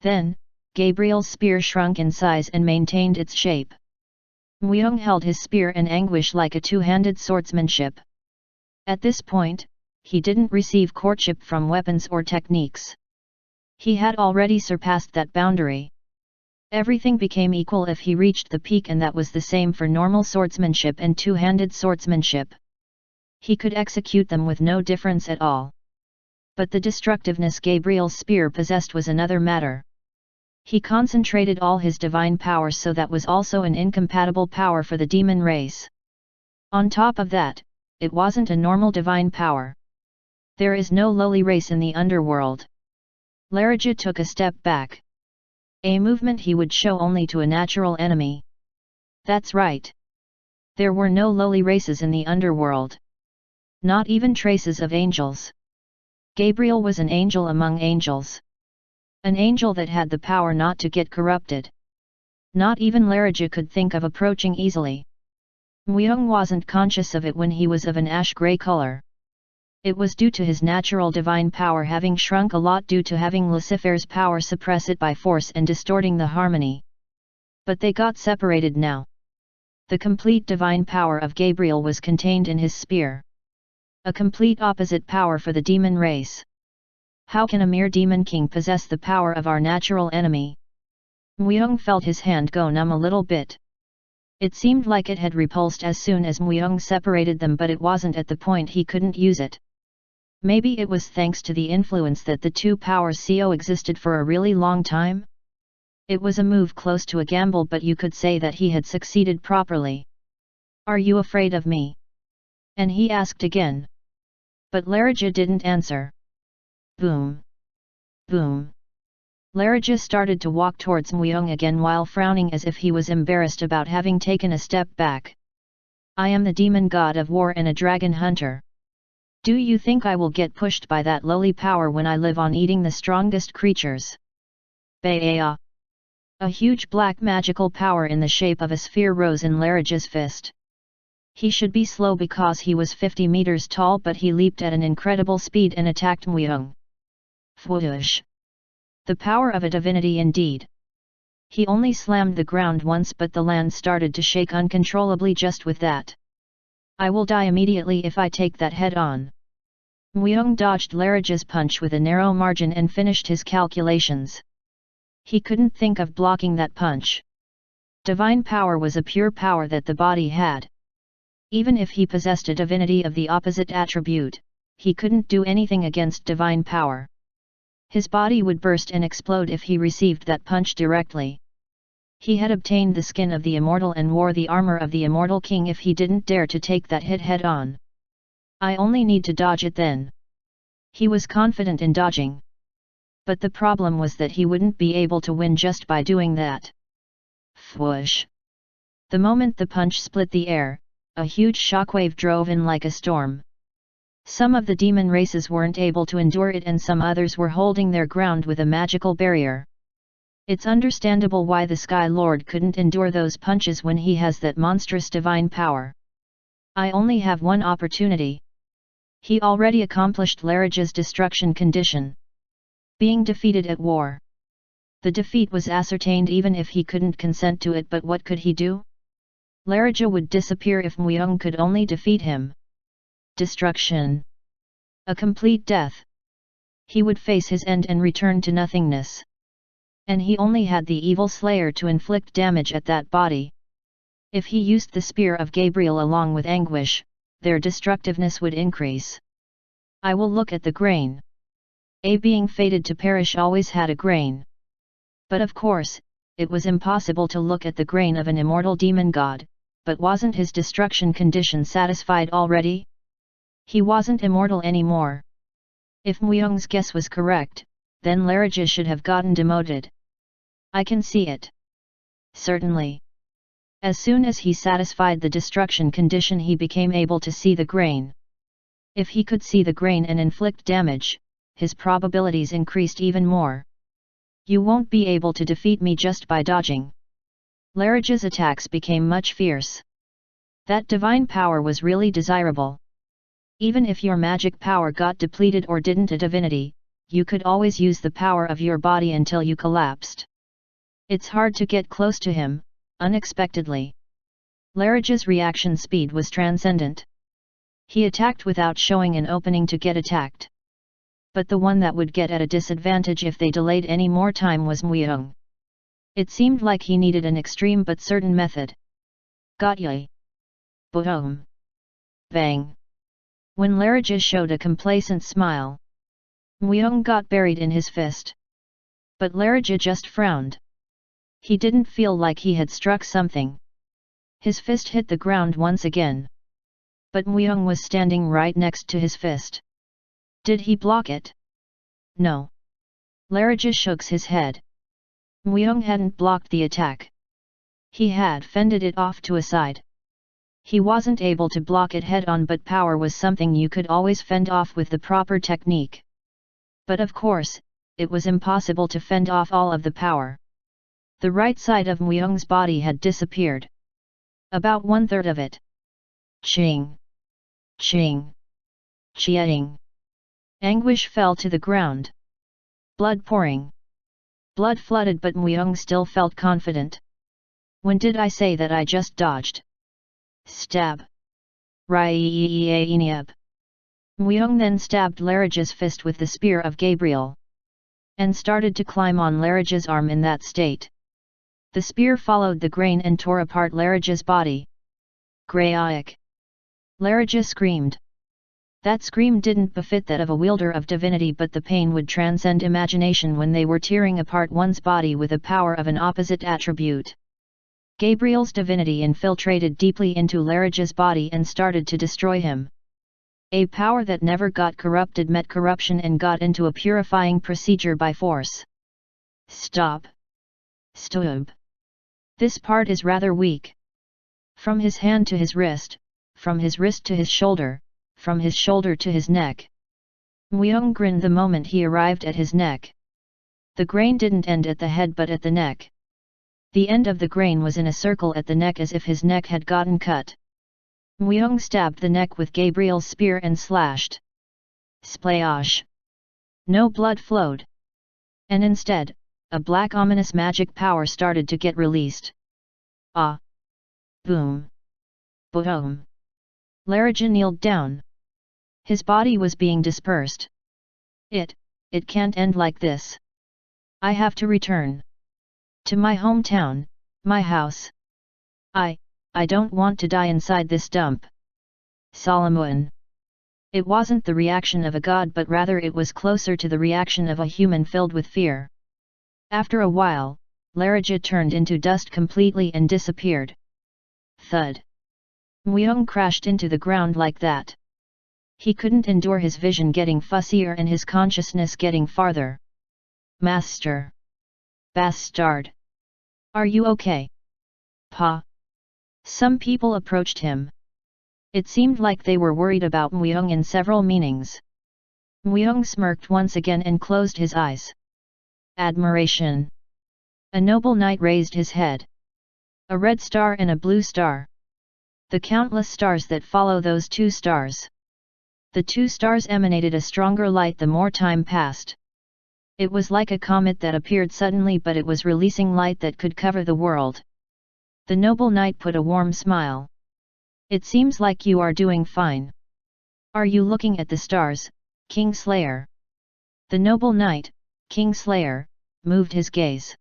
Then, Gabriel's spear shrunk in size and maintained its shape. Muyong held his spear in anguish like a two-handed swordsmanship. At this point, he didn't receive courtship from weapons or techniques. He had already surpassed that boundary. Everything became equal if he reached the peak, and that was the same for normal swordsmanship and two-handed swordsmanship. He could execute them with no difference at all. But the destructiveness Gabriel's spear possessed was another matter. He concentrated all his divine power, so that was also an incompatible power for the demon race. On top of that, it wasn't a normal divine power. There is no lowly race in the underworld. Larija took a step back. A movement he would show only to a natural enemy. That's right. There were no lowly races in the underworld. Not even traces of angels. Gabriel was an angel among angels. An angel that had the power not to get corrupted. Not even Larija could think of approaching easily. Myung wasn't conscious of it when he was of an ash-grey color. It was due to his natural divine power having shrunk a lot due to having Lucifer's power suppress it by force and distorting the harmony. But they got separated now. The complete divine power of Gabriel was contained in his spear. A complete opposite power for the demon race. How can a mere demon king possess the power of our natural enemy? Myung felt his hand go numb a little bit. It seemed like it had repulsed as soon as Myung separated them, but it wasn't at the point he couldn't use it. Maybe it was thanks to the influence that the two powers coexisted for a really long time? It was a move close to a gamble, but you could say that he had succeeded properly. Are you afraid of me? And he asked again. But Larija didn't answer. Boom. Boom. Larija started to walk towards Myung again while frowning as if he was embarrassed about having taken a step back. I am the demon god of war and a dragon hunter. Do you think I will get pushed by that lowly power when I live on eating the strongest creatures? Baea. A huge black magical power in the shape of a sphere rose in Larija's fist. He should be slow because he was 50 meters tall, but he leaped at an incredible speed and attacked Myung. Whoosh! The power of a divinity indeed. He only slammed the ground once, but the land started to shake uncontrollably just with that. I will die immediately if I take that head on. Myung dodged Larija's punch with a narrow margin and finished his calculations. He couldn't think of blocking that punch. Divine power was a pure power that the body had. Even if he possessed a divinity of the opposite attribute, he couldn't do anything against divine power. His body would burst and explode if he received that punch directly. He had obtained the skin of the immortal and wore the armor of the immortal king if he didn't dare to take that hit head on. I only need to dodge it then. He was confident in dodging. But the problem was that he wouldn't be able to win just by doing that. Whoosh! The moment the punch split the air, a huge shockwave drove in like a storm. Some of the demon races weren't able to endure it and some others were holding their ground with a magical barrier. It's understandable why the Sky Lord couldn't endure those punches when he has that monstrous divine power. I only have one opportunity. He already accomplished Larija's destruction condition. Being defeated at war. The defeat was ascertained even if he couldn't consent to it, but what could he do? Larija would disappear if Myung could only defeat him. Destruction. A complete death. He would face his end and return to nothingness. And he only had the evil slayer to inflict damage at that body. If he used the spear of Gabriel along with anguish, their destructiveness would increase. I will look at the grain. A being fated to perish always had a grain. But of course, it was impossible to look at the grain of an immortal demon god, but wasn't his destruction condition satisfied already? He wasn't immortal anymore. If Myung's guess was correct, then Larija should have gotten demoted. I can see it. Certainly. As soon as he satisfied the destruction condition, he became able to see the grain. If he could see the grain and inflict damage, his probabilities increased even more. You won't be able to defeat me just by dodging. Larija's attacks became much fierce. That divine power was really desirable. Even if your magic power got depleted or didn't a divinity, you could always use the power of your body until you collapsed. It's hard to get close to him, unexpectedly. Larija's reaction speed was transcendent. He attacked without showing an opening to get attacked. But the one that would get at a disadvantage if they delayed any more time was Myung. It seemed like he needed an extreme but certain method. Got ya! Boom! Bang! When Larija showed a complacent smile, Myung got buried in his fist. But Larija just frowned. He didn't feel like he had struck something. His fist hit the ground once again. But Myung was standing right next to his fist. Did he block it? No. Larija shook his head. Myung hadn't blocked the attack. He had fended it off to a side. He wasn't able to block it head-on, but power was something you could always fend off with the proper technique. But of course, it was impossible to fend off all of the power. The right side of Muyoung's body had disappeared. About 1/3 of it. Ching! Ching! Chiang! Anguish fell to the ground. Blood pouring. Blood flooded, but Muyoung still felt confident. When did I say that I just dodged? Stab! Raiyeyeyeyenyeb. Muyoung then stabbed Laraja's fist with the spear of Gabriel. And started to climb on Laraja's arm in that state. The spear followed the grain and tore apart Laraja's body. Grayak! Laraja screamed. That scream didn't befit that of a wielder of divinity, but the pain would transcend imagination when they were tearing apart one's body with the power of an opposite attribute. Gabriel's divinity infiltrated deeply into Laraja's body and started to destroy him. A power that never got corrupted met corruption and got into a purifying procedure by force. Stop! Stop! This part is rather weak. From his hand to his wrist, from his wrist to his shoulder, from his shoulder to his neck. Muyoung grinned the moment he arrived at his neck. The grain didn't end at the head but at the neck. The end of the grain was in a circle at the neck, as if his neck had gotten cut. Muyoung stabbed the neck with Gabriel's spear and slashed. Splash! No blood flowed. And instead, a black ominous magic power started to get released. Ah! Boom! Boom! Laraja kneeled down. His body was being dispersed. It can't end like this. I have to return. To my hometown, my house. I don't want to die inside this dump. Solomon. It wasn't the reaction of a god, but rather it was closer to the reaction of a human filled with fear. After a while, Laraja turned into dust completely and disappeared. Thud. Muyoung crashed into the ground like that. He couldn't endure his vision getting fussier and his consciousness getting farther. Master. Bastard. Are you okay? Pa. Some people approached him. It seemed like they were worried about Muyoung in several meanings. Muyoung smirked once again and closed his eyes. Admiration. A noble knight raised his head. A red star and a blue star. The countless stars that follow those two stars. The two stars emanated a stronger light the more time passed. It was like a comet that appeared suddenly, but it was releasing light that could cover the world. The noble knight put a warm smile. It seems like you are doing fine. Are you looking at the stars, Kingslayer? The noble knight, Kingslayer, moved his gaze.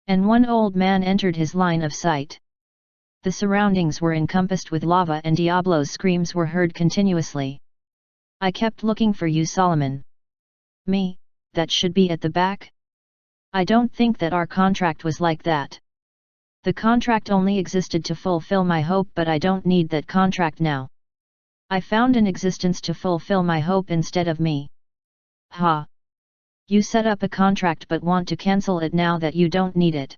And one old man entered his line of sight. The surroundings were encompassed with lava and Diablo's screams were heard continuously. I kept looking for you, Solomon. Me, that should be at the back? I don't think that our contract was like that. The contract only existed to fulfill my hope, but I don't need that contract now. I found an existence to fulfill my hope instead of me. Ha! You set up a contract but want to cancel it now that you don't need it.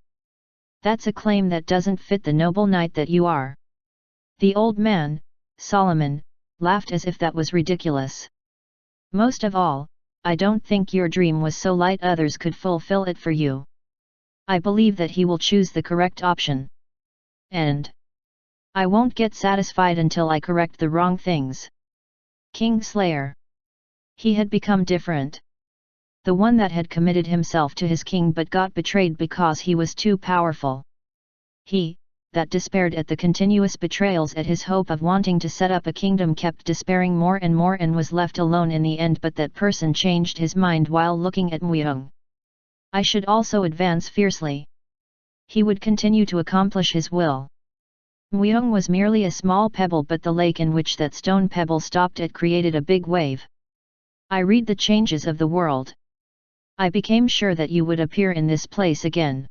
That's a claim that doesn't fit the noble knight that you are. The old man, Solomon, laughed as if that was ridiculous. Most of all, I don't think your dream was so light others could fulfill it for you. I believe that he will choose the correct option. And I won't get satisfied until I correct the wrong things. Kingslayer. He had become different. The one that had committed himself to his king but got betrayed because he was too powerful. He, that despaired at the continuous betrayals at his hope of wanting to set up a kingdom, kept despairing more and more and was left alone in the end, but that person changed his mind while looking at Muyoung. I should also advance fiercely. He would continue to accomplish his will. Muyoung was merely a small pebble, but the lake in which that stone pebble stopped at created a big wave. I read the changes of the world. I became sure that you would appear in this place again.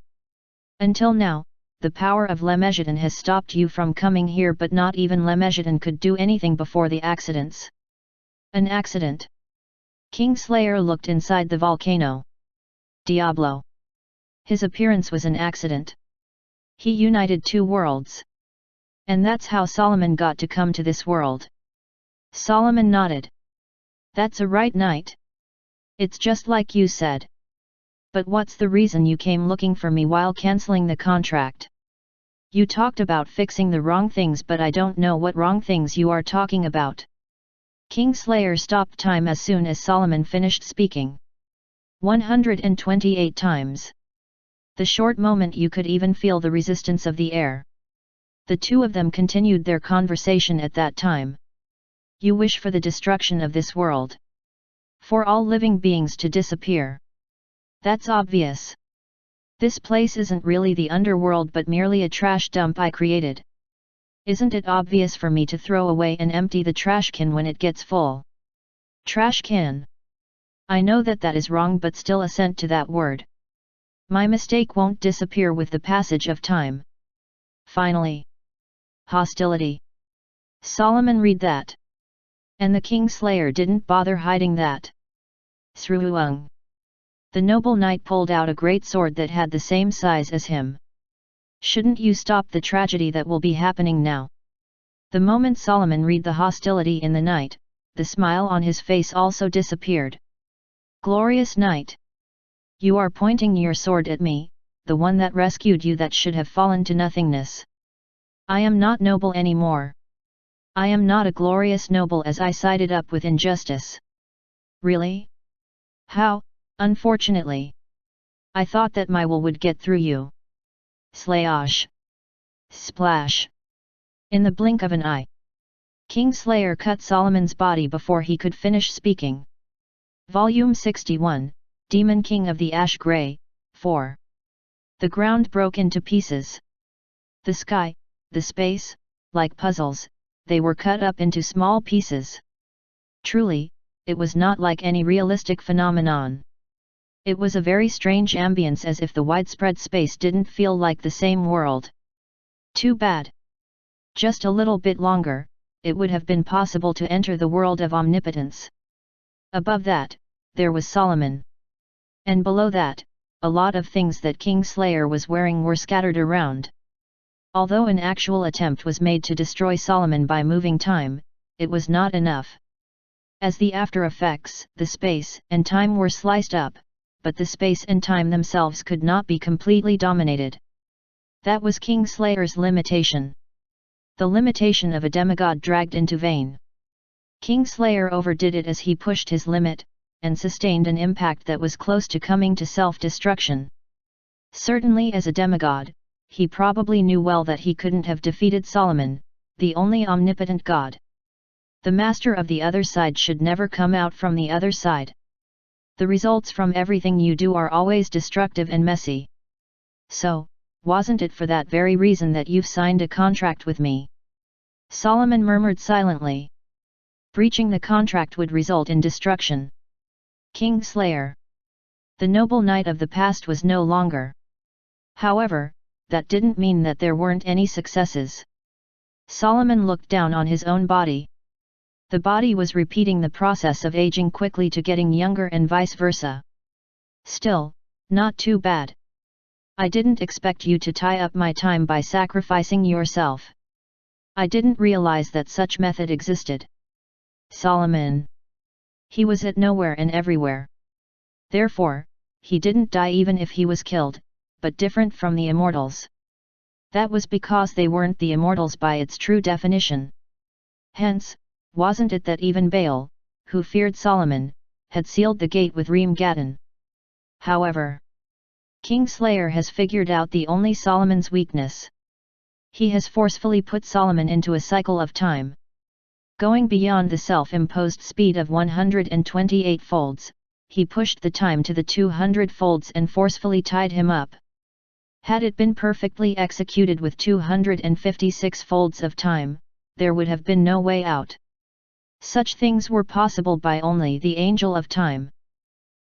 Until now, the power of Lemegidon has stopped you from coming here, but not even Lemegidon could do anything before the accidents. An accident? Kingslayer looked inside the volcano. Diablo. His appearance was an accident. He united two worlds. And that's how Solomon got to come to this world. Solomon nodded. That's a right night. It's just like you said. But what's the reason you came looking for me while cancelling the contract? You talked about fixing the wrong things, but I don't know what wrong things you are talking about. Kingslayer stopped time as soon as Solomon finished speaking. 128 times. The short moment you could even feel the resistance of the air. The two of them continued their conversation at that time. You wish for the destruction of this world. For all living beings to disappear. That's obvious. This place isn't really the underworld but merely a trash dump I created. Isn't it obvious for me to throw away and empty the trash can when it gets full? Trash can. I know that that is wrong, but still assent to that word. My mistake won't disappear with the passage of time. Finally. Hostility. Solomon read that. And the Kingslayer didn't bother hiding that. Sruung. The noble knight pulled out a great sword that had the same size as him. Shouldn't you stop the tragedy that will be happening now? The moment Solomon read the hostility in the night, the smile on his face also disappeared. Glorious night! You are pointing your sword at me, the one that rescued you that should have fallen to nothingness. I am not noble anymore. I am not a glorious noble as I sided up with injustice. Really? How? Unfortunately. I thought that my will would get through you. Slash. Splash. In the blink of an eye. Kingslayer cut Solomon's body before he could finish speaking. Volume 61, Demon King of the Ash Grey, 4. The ground broke into pieces. The sky, the space, like puzzles, they were cut up into small pieces. Truly, it was not like any realistic phenomenon. It was a very strange ambience, as if the widespread space didn't feel like the same world. Too bad. Just a little bit longer, it would have been possible to enter the world of omnipotence. Above that, there was Solomon. And below that, a lot of things that Kingslayer was wearing were scattered around. Although an actual attempt was made to destroy Solomon by moving time, it was not enough. As the after effects, the space and time were sliced up, but the space and time themselves could not be completely dominated. That was Kingslayer's limitation. The limitation of a demigod dragged into vain. Kingslayer overdid it as he pushed his limit, and sustained an impact that was close to coming to self-destruction. Certainly as a demigod, he probably knew well that he couldn't have defeated Solomon, the only omnipotent god. The master of the other side should never come out from the other side. The results from everything you do are always destructive and messy. So, wasn't it for that very reason that you've signed a contract with me? Solomon murmured silently. Breaching the contract would result in destruction. Kingslayer. The noble knight of the past was no longer. However, that didn't mean that there weren't any successes. Solomon looked down on his own body. The body was repeating the process of aging quickly to getting younger and vice versa. Still, not too bad. I didn't expect you to tie up my time by sacrificing yourself. I didn't realize that such method existed. Solomon. He was at nowhere and everywhere. Therefore, he didn't die even if he was killed, but different from the immortals. That was because they weren't the immortals by its true definition. Hence, wasn't it that even Baal, who feared Solomon, had sealed the gate with Reem Gadon? However, Kingslayer has figured out the only Solomon's weakness. He has forcefully put Solomon into a cycle of time. Going beyond the self-imposed speed of 128 folds, he pushed the time to the 200 folds and forcefully tied him up. Had it been perfectly executed with 256 folds of time, there would have been no way out. Such things were possible by only the Angel of Time.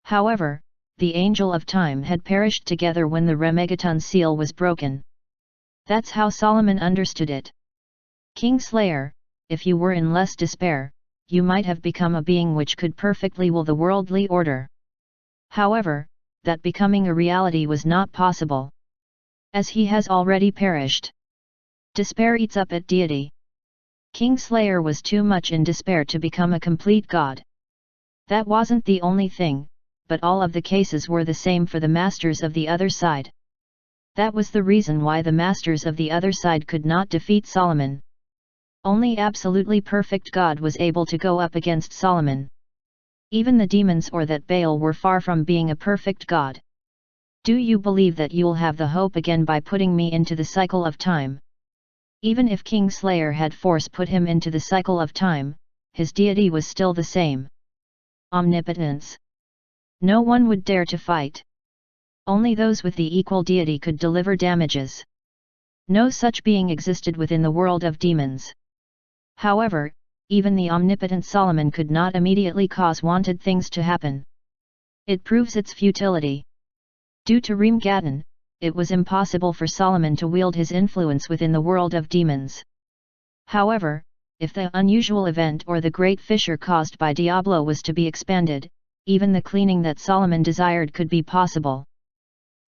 However, the Angel of Time had perished together when the Remegaton seal was broken. That's how Solomon understood it. Kingslayer, if you were in less despair, you might have become a being which could perfectly will the worldly order. However, that becoming a reality was not possible. as he has already perished. Despair eats up at deity. King Slayer was too much in despair to become a complete god. That wasn't the only thing, but all of the cases were the same for the masters of the other side. That was the reason why the masters of the other side could not defeat Solomon. Only absolutely perfect God was able to go up against Solomon. Even the demons or that Baal were far from being a perfect God. Do you believe that you'll have the hope again by putting me into the cycle of time? Even if King Slayer had force put him into the cycle of time, his deity was still the same. Omnipotence. No one would dare to fight. Only those with the equal deity could deliver damages. No such being existed within the world of demons. However, even the omnipotent Solomon could not immediately cause wanted things to happen. It proves its futility. Due to Reem-Gadon, it was impossible for Solomon to wield his influence within the world of demons. However, if the unusual event or the great fissure caused by Diablo was to be expanded, even the cleaning that Solomon desired could be possible.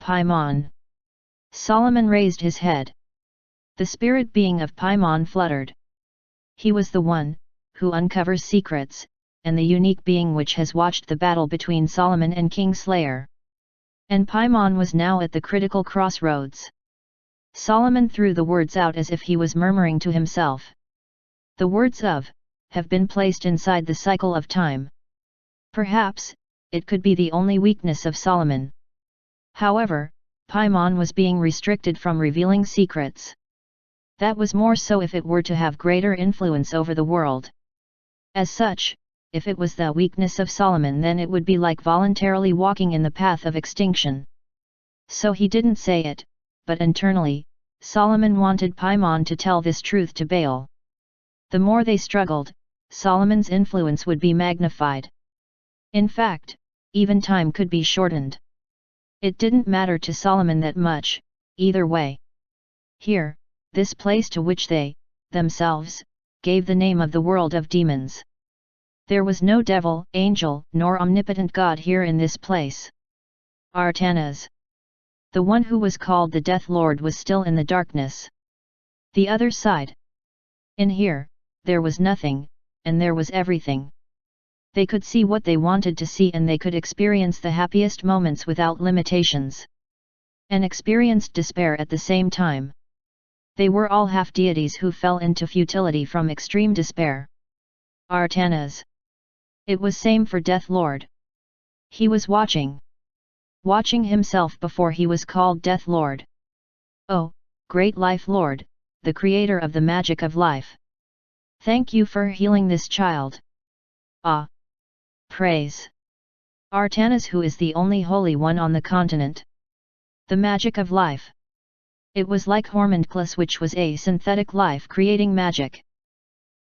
Paimon. Solomon raised his head. The spirit being of Paimon fluttered. He was the one who uncovers secrets, and the unique being which has watched the battle between Solomon and King Slayer. And Paimon was now at the critical crossroads. Solomon threw the words out as if he was murmuring to himself. The words of, have been placed inside the cycle of time. Perhaps, it could be the only weakness of Solomon. However, Paimon was being restricted from revealing secrets. That was more so if it were to have greater influence over the world. As such, if it was the weakness of Solomon, then it would be like voluntarily walking in the path of extinction. So he didn't say it, but internally, Solomon wanted Paimon to tell this truth to Baal. The more they struggled, Solomon's influence would be magnified. In fact, even time could be shortened. It didn't matter to Solomon that much, either way. Here, this place to which they, themselves, gave the name of the world of demons. There was no devil, angel, nor omnipotent God here in this place. Artanas. The one who was called the Death Lord was still in the darkness. The other side. In here, there was nothing, and there was everything. They could see what they wanted to see and they could experience the happiest moments without limitations. And experienced despair at the same time. They were all half-deities who fell into futility from extreme despair. Artanas. It was same for Death Lord. He was watching. Watching himself before he was called Death Lord. Oh, great Life Lord, the creator of the magic of life. Thank you for healing this child. Ah! Praise! Artanas, who is the only holy one on the continent. The magic of life. It was like Hormonclus, which was a synthetic life creating magic.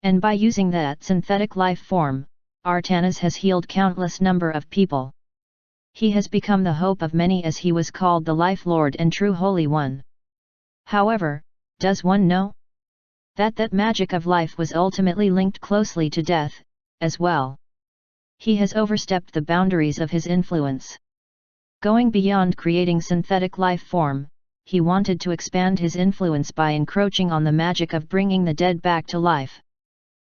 And by using that synthetic life form, Artanas has healed countless number of people. He has become the hope of many as he was called the Life Lord and True Holy One. However, does one know that magic of life was ultimately linked closely to death, as well? He has overstepped the boundaries of his influence. Going beyond creating synthetic life form, he wanted to expand his influence by encroaching on the magic of bringing the dead back to life.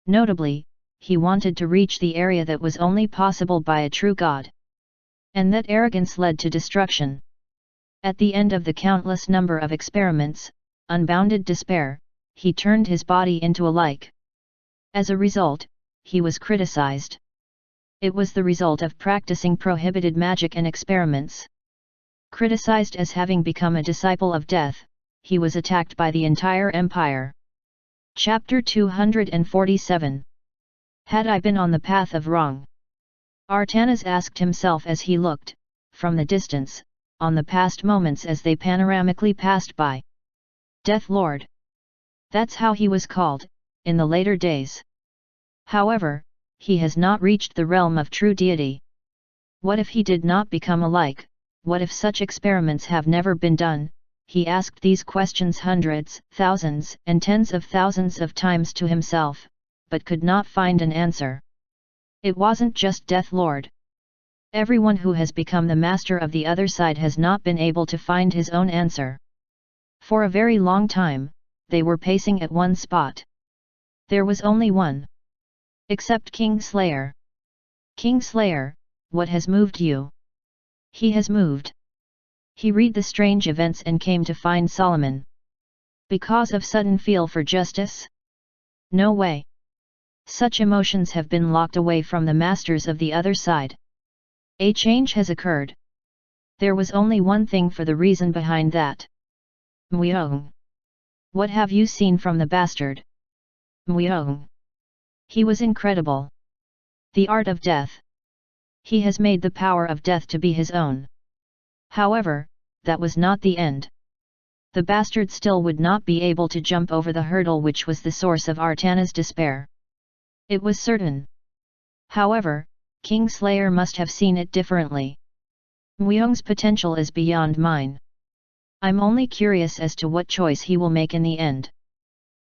Notably, he wanted to reach the area that was only possible by a true God. And that arrogance led to destruction. At the end of the countless number of experiments, unbounded despair, he turned his body into a lich. As a result, he was criticized. It was the result of practicing prohibited magic and experiments. Criticized as having become a disciple of death, he was attacked by the entire empire. Chapter 247. Had I been on the path of wrong? Artanas asked himself as he looked, from the distance, on the past moments as they panoramically passed by. Death Lord. That's how he was called, in the later days. However, he has not reached the realm of true deity. What if he did not become a lich? What if such experiments have never been done? He asked these questions hundreds, thousands, and tens of thousands of times to himself, but could not find an answer. It wasn't just Death Lord. Everyone who has become the master of the other side has not been able to find his own answer. For a very long time, they were pacing at one spot. There was only one. Except King Slayer. King Slayer, what has moved you? He has moved. He read the strange events and came to find Solomon. Because of sudden feel for justice? No way. Such emotions have been locked away from the masters of the other side. A change has occurred. There was only one thing for the reason behind that. Muyong. What have you seen from the bastard? Muyong. He was incredible. The art of death. He has made the power of death to be his own. However, that was not the end. The bastard still would not be able to jump over the hurdle which was the source of Artana's despair. It was certain. However, King Slayer must have seen it differently. Muyong's potential is beyond mine. I'm only curious as to what choice he will make in the end.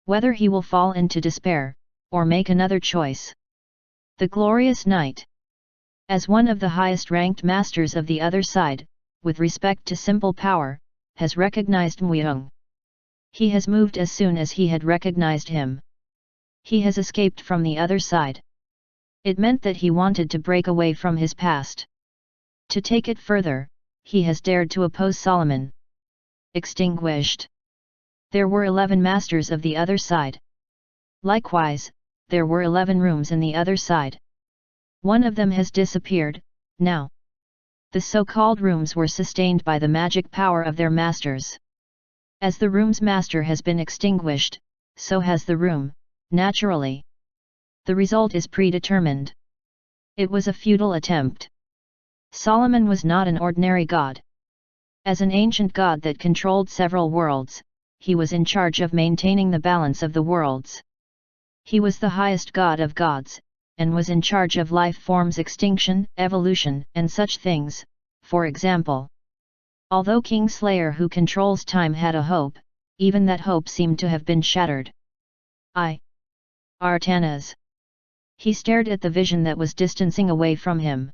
Whether he will fall into despair, or make another choice. The glorious night. As one of the highest ranked masters of the other side, with respect to simple power, has recognized Muyong. He has moved as soon as he had recognized him. He has escaped from the other side. It meant that he wanted to break away from his past. To take it further, he has dared to oppose Solomon. Extinguished. There were 11 masters of the other side. Likewise, there were 11 rooms in the other side. One of them has disappeared, now. The so-called rooms were sustained by the magic power of their masters. As the room's master has been extinguished, so has the room, naturally. The result is predetermined. It was a futile attempt. Solomon was not an ordinary god. As an ancient god that controlled several worlds, he was in charge of maintaining the balance of the worlds. He was the highest god of gods, and was in charge of life forms' extinction, evolution, and such things, for example. Although King Slayer who controls time had a hope, even that hope seemed to have been shattered. Artanas. He stared at the vision that was distancing away from him.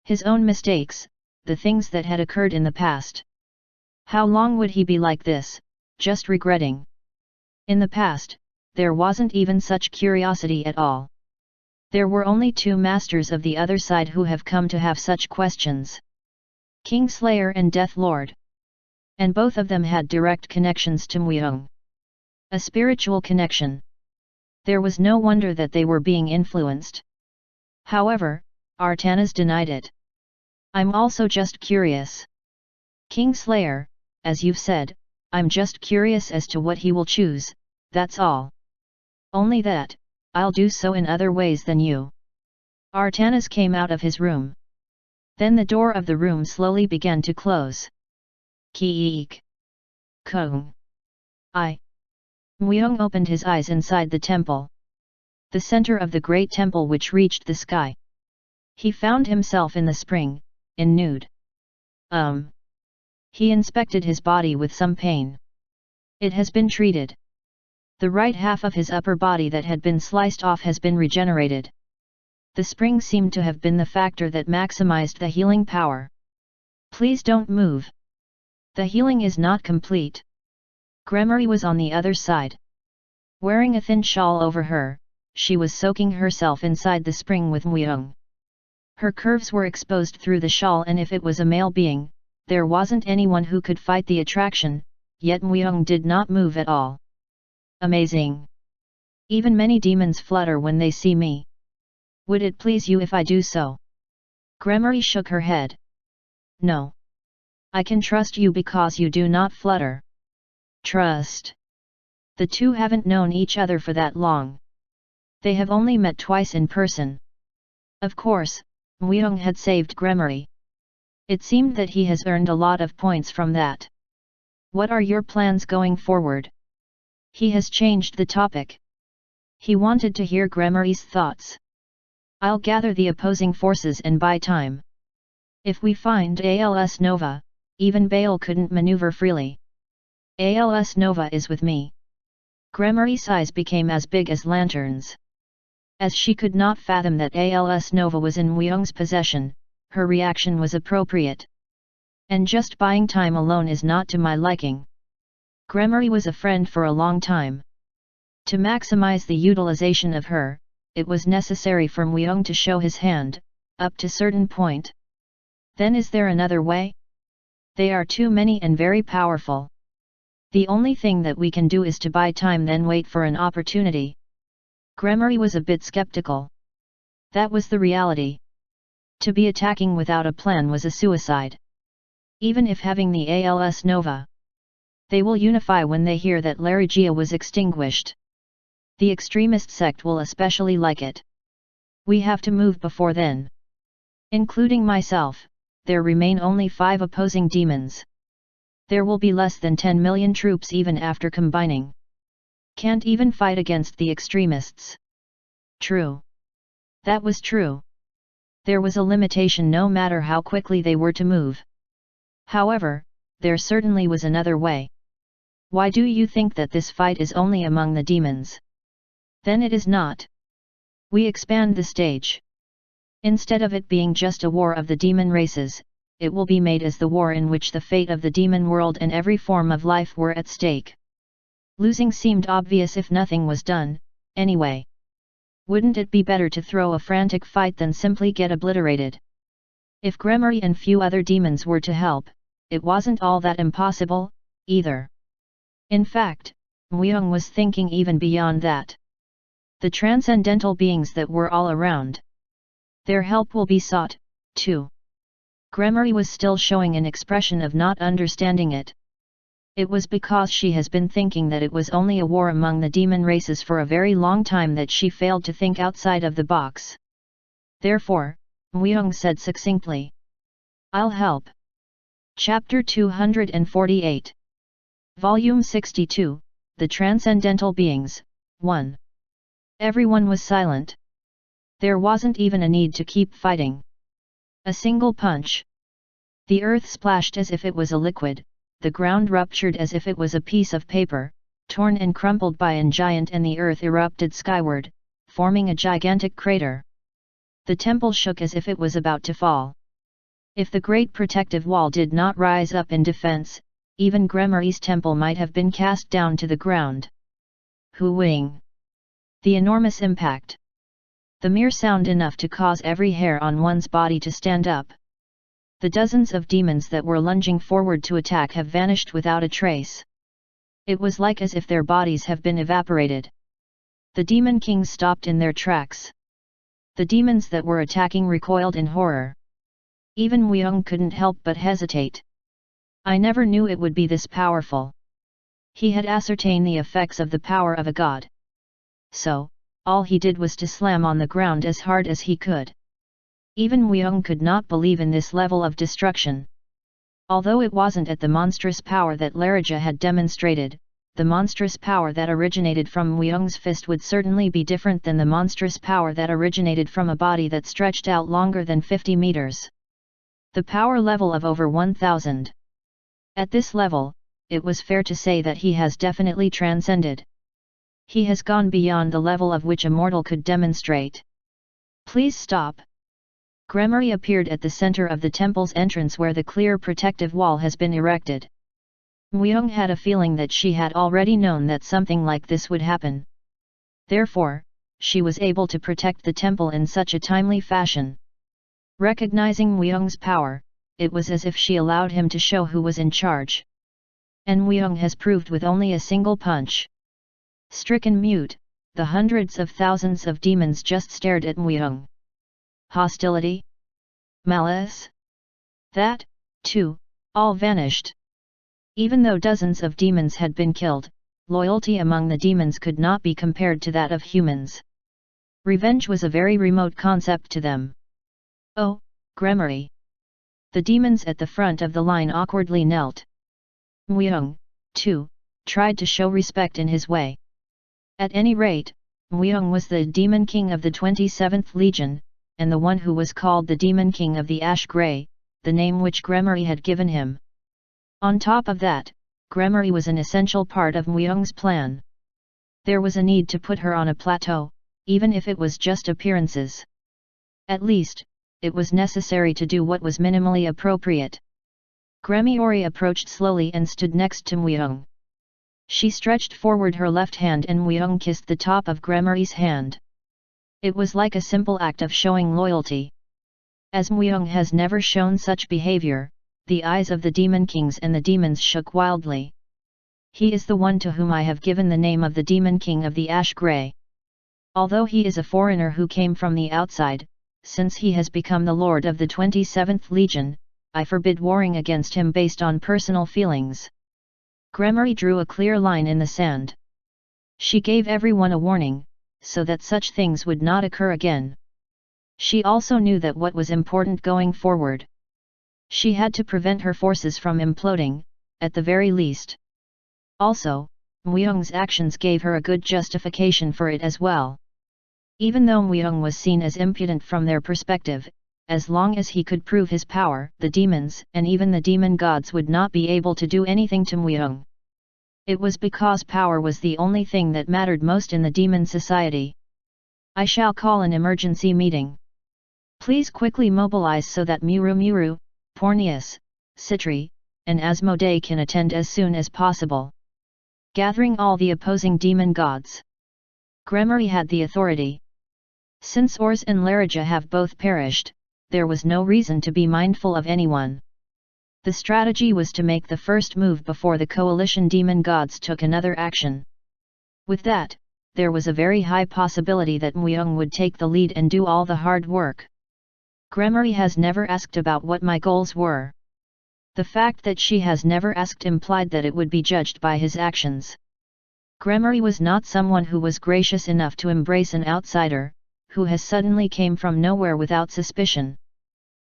His own mistakes, the things that had occurred in the past. How long would he be like this, just regretting? In the past, there wasn't even such curiosity at all. There were only 2 masters of the other side who have come to have such questions. King Slayer and Death Lord. And both of them had direct connections to Muyong. A spiritual connection. There was no wonder that they were being influenced. However, Artanas denied it. I'm also just curious. King Slayer, as you've said, I'm just curious as to what he will choose, that's all. Only that, I'll do so in other ways than you. Artanas came out of his room. Then the door of the room slowly began to close. Keek. Kong. Muyong opened his eyes inside the temple. The center of the great temple which reached the sky. He found himself in the spring, in nude. He inspected his body with some pain. It has been treated. The right half of his upper body that had been sliced off has been regenerated. The spring seemed to have been the factor that maximized the healing power. Please don't move. The healing is not complete. Gremory was on the other side. Wearing a thin shawl over her, she was soaking herself inside the spring with Muyong. Her curves were exposed through the shawl, and if it was a male being, there wasn't anyone who could fight the attraction, yet Muyong did not move at all. Amazing. Even many demons flutter when they see me. Would it please you if I do so? Gremory shook her head. No. I can trust you because you do not flutter. Trust. The two haven't known each other for that long. They have only met twice in person. Of course, Muyong had saved Gremory. It seemed that he has earned a lot of points from that. What are your plans going forward? He has changed the topic. He wanted to hear Gremory's thoughts. I'll gather the opposing forces and buy time. If we find ALS Nova, even Baal couldn't maneuver freely. ALS Nova is with me. Gremory's eyes became as big as lanterns. As she could not fathom that ALS Nova was in Muyong's possession, her reaction was appropriate. And just buying time alone is not to my liking. Gremory was a friend for a long time. To maximize the utilization of her, it was necessary for Muyong to show his hand, up to certain point. Then is there another way? They are too many and very powerful. The only thing that we can do is to buy time, then wait for an opportunity. Gremory was a bit skeptical. That was the reality. To be attacking without a plan was a suicide. Even if having the ALS Nova. They will unify when they hear that Larigia was extinguished. The extremist sect will especially like it. We have to move before then. Including myself, there remain only 5 opposing demons. There will be less than 10 million troops even after combining. Can't even fight against the extremists. True. That was true. There was a limitation no matter how quickly they were to move. However, there certainly was another way. Why do you think that this fight is only among the demons? Then it is not. We expand the stage. Instead of it being just a war of the demon races, it will be made as the war in which the fate of the demon world and every form of life were at stake. Losing seemed obvious if nothing was done, anyway. Wouldn't it be better to throw a frantic fight than simply get obliterated? If Gremory and few other demons were to help, it wasn't all that impossible, either. In fact, Muyong was thinking even beyond that. The transcendental beings that were all around. Their help will be sought, too. Gremory was still showing an expression of not understanding it. It was because she has been thinking that it was only a war among the demon races for a very long time that she failed to think outside of the box. Therefore, Muyong said succinctly, "I'll help." Chapter 248. Volume 62, The Transcendental Beings, 1. Everyone was silent. There wasn't even a need to keep fighting. A single punch. The earth splashed as if it was a liquid, the ground ruptured as if it was a piece of paper, torn and crumpled by a giant, and the earth erupted skyward, forming a gigantic crater. The temple shook as if it was about to fall. If the great protective wall did not rise up in defense, even Gremory's temple might have been cast down to the ground. Hooing! The enormous impact. The mere sound enough to cause every hair on one's body to stand up. The dozens of demons that were lunging forward to attack have vanished without a trace. It was like as if their bodies have been evaporated. The demon kings stopped in their tracks. The demons that were attacking recoiled in horror. Even Muyong couldn't help but hesitate. I never knew it would be this powerful. He had ascertained the effects of the power of a god. So, all he did was to slam on the ground as hard as he could. Even Muyong could not believe in this level of destruction. Although it wasn't at the monstrous power that Larigia had demonstrated, the monstrous power that originated from Muyong's fist would certainly be different than the monstrous power that originated from a body that stretched out longer than 50 meters. The power level of over 1000. At this level, it was fair to say that he has definitely transcended. He has gone beyond the level of which a mortal could demonstrate. Please stop. Gremory appeared at the center of the temple's entrance where the clear protective wall has been erected. Muyong had a feeling that she had already known that something like this would happen. Therefore, she was able to protect the temple in such a timely fashion. Recognizing Muyong's power, it was as if she allowed him to show who was in charge. And Muyong has proved with only a single punch. Stricken mute, the hundreds of thousands of demons just stared at Muyong. Hostility? Malice? That, too, all vanished. Even though dozens of demons had been killed, loyalty among the demons could not be compared to that of humans. Revenge was a very remote concept to them. Oh, Gremory! The demons at the front of the line awkwardly knelt. Muyong, too, tried to show respect in his way. At any rate, Muyong was the demon king of the 27th Legion, and the one who was called the demon king of the Ash Grey, the name which Gremory had given him. On top of that, Gremory was an essential part of Muyong's plan. There was a need to put her on a plateau, even if it was just appearances. At least, it was necessary to do what was minimally appropriate. Gremory approached slowly and stood next to Muyong. She stretched forward her left hand and Muyong kissed the top of Gremory's hand. It was like a simple act of showing loyalty. As Muyong has never shown such behavior, the eyes of the demon kings and the demons shook wildly. He is the one to whom I have given the name of the demon king of the Ash Grey. Although he is a foreigner who came from the outside, since he has become the lord of the 27th Legion, I forbid warring against him based on personal feelings. Gremory drew a clear line in the sand. She gave everyone a warning, so that such things would not occur again. She also knew that what was important going forward. She had to prevent her forces from imploding, at the very least. Also, Muyong's actions gave her a good justification for it as well. Even though Muyong was seen as impudent from their perspective, as long as he could prove his power, the demons and even the demon gods would not be able to do anything to Muyong. It was because power was the only thing that mattered most in the demon society. I shall call an emergency meeting. Please quickly mobilize so that Muru, Porneus, Citri, and Asmodee can attend as soon as possible. Gathering all the opposing demon gods. Gremory had the authority. Since Ors and Larija have both perished, there was no reason to be mindful of anyone. The strategy was to make the first move before the coalition demon gods took another action. With that, there was a very high possibility that Muyong would take the lead and do all the hard work. Gremory has never asked about what my goals were. The fact that she has never asked implied that it would be judged by his actions. Gremory was not someone who was gracious enough to embrace an outsider, who has suddenly came from nowhere without suspicion.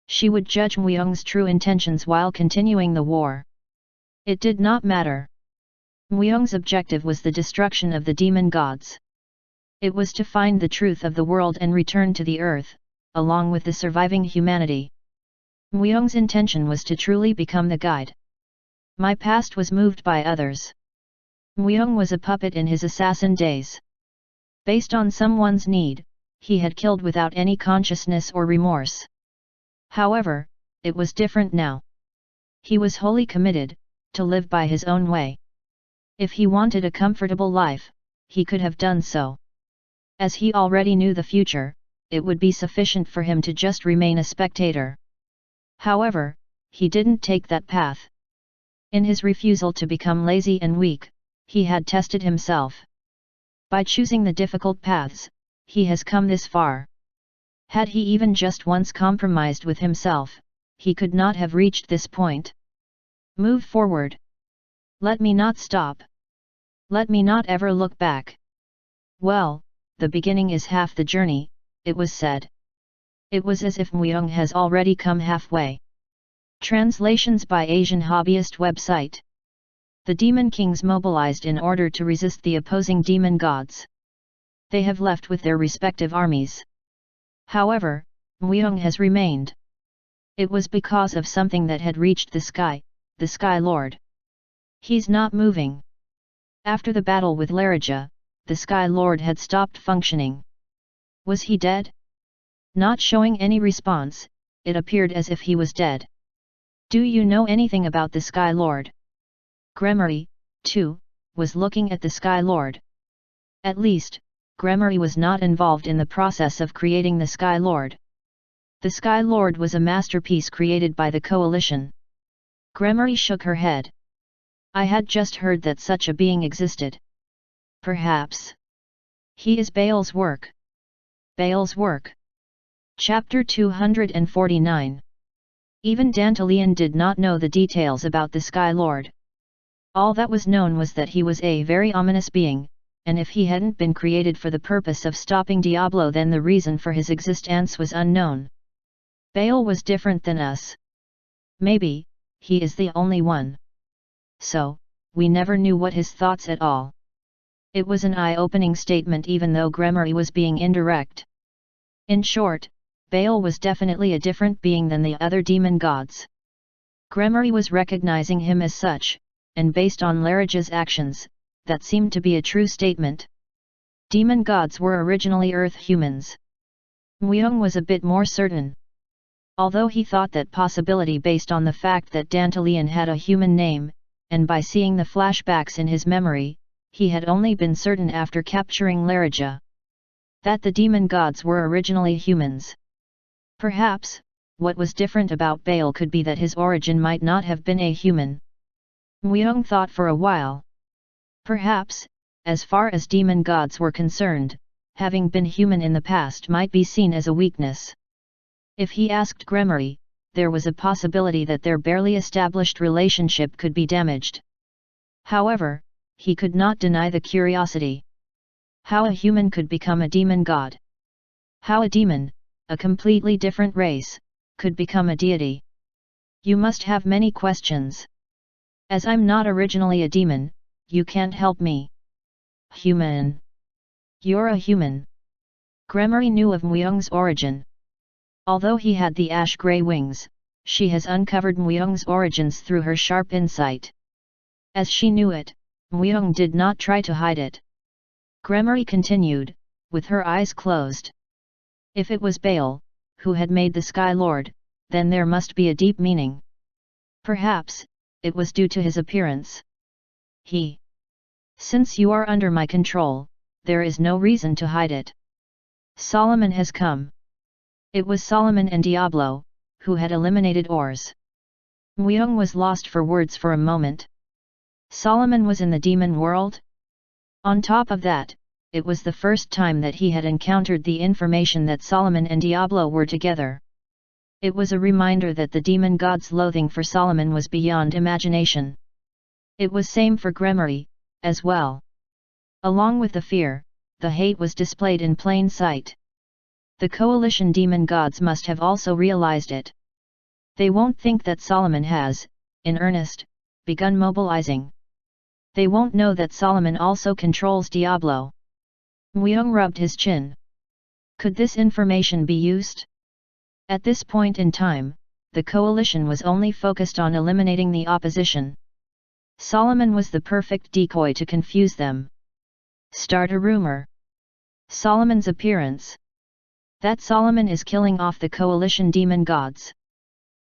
She would judge Muyong's true intentions while continuing the war. It did not matter. Muyong's objective was the destruction of the demon gods. It was to find the truth of the world and return to the earth, along with the surviving humanity. Muyong's intention was to truly become the guide. My past was moved by others. Muyong was a puppet in his assassin days. Based on someone's need, he had killed without any consciousness or remorse. However, it was different now. He was wholly committed, to live by his own way. If he wanted a comfortable life, he could have done so. As he already knew the future, it would be sufficient for him to just remain a spectator. However, he didn't take that path. In his refusal to become lazy and weak, he had tested himself. By choosing the difficult paths, he has come this far. Had he even just once compromised with himself, he could not have reached this point. Move forward. Let me not stop. Let me not ever look back. Well, the beginning is half the journey, it was said. It was as if Muyong has already come halfway. Translations by Asian Hobbyist website. The demon kings mobilized in order to resist the opposing demon gods. They have left with their respective armies. However, Muyong has remained. It was because of something that had reached the Sky Lord. He's not moving. After the battle with Larija, the Sky Lord had stopped functioning. Was he dead? Not showing any response, it appeared as if he was dead. Do you know anything about the Sky Lord? Gremory, too, was looking at the Sky Lord. At least, Gremory was not involved in the process of creating the Sky Lord. The Sky Lord was a masterpiece created by the coalition. Gremory shook her head. I had just heard that such a being existed. Perhaps. He is Baal's work. Baal's work. Chapter 249. Even Dantalian did not know the details about the Sky Lord. All that was known was that he was a very ominous being, and if he hadn't been created for the purpose of stopping Diablo, then the reason for his existence was unknown. Baal was different than us. Maybe, he is the only one. So, we never knew what his thoughts at all. It was an eye-opening statement even though Gremory was being indirect. In short, Baal was definitely a different being than the other demon gods. Gremory was recognizing him as such, and based on Larija's actions, that seemed to be a true statement. Demon gods were originally earth humans. Muyong was a bit more certain. Although he thought that possibility based on the fact that Dantalian had a human name, and by seeing the flashbacks in his memory, he had only been certain after capturing Larija that the demon gods were originally humans. Perhaps, what was different about Baal could be that his origin might not have been a human. Myung thought for a while. Perhaps, as far as demon gods were concerned, having been human in the past might be seen as a weakness. If he asked Gremory, there was a possibility that their barely established relationship could be damaged. However, he could not deny the curiosity. How a human could become a demon god? How a demon, a completely different race, could become a deity? You must have many questions. As I'm not originally a demon, you can't help me. Human. You're a human. Gremory knew of Myung's origin. Although he had the ash-grey wings, she has uncovered Myung's origins through her sharp insight. As she knew it, Myung did not try to hide it. Gremory continued, with her eyes closed. If it was Baal, who had made the Sky Lord, then there must be a deep meaning. Perhaps, it was due to his appearance. Since you are under my control, there is no reason to hide it. Solomon has come. It was Solomon and Diablo, who had eliminated Ors. Myung was lost for words for a moment. Solomon was in the demon world? On top of that, it was the first time that he had encountered the information that Solomon and Diablo were together. It was a reminder that the demon god's loathing for Solomon was beyond imagination. It was same for Gremory, as well. Along with the fear, the hate was displayed in plain sight. The coalition demon gods must have also realized it. They won't think that Solomon has, in earnest, begun mobilizing. They won't know that Solomon also controls Diablo. Myung rubbed his chin. Could this information be used? At this point in time, the coalition was only focused on eliminating the opposition. Solomon was the perfect decoy to confuse them. Start a rumor. Solomon's appearance. That Solomon is killing off the coalition demon gods.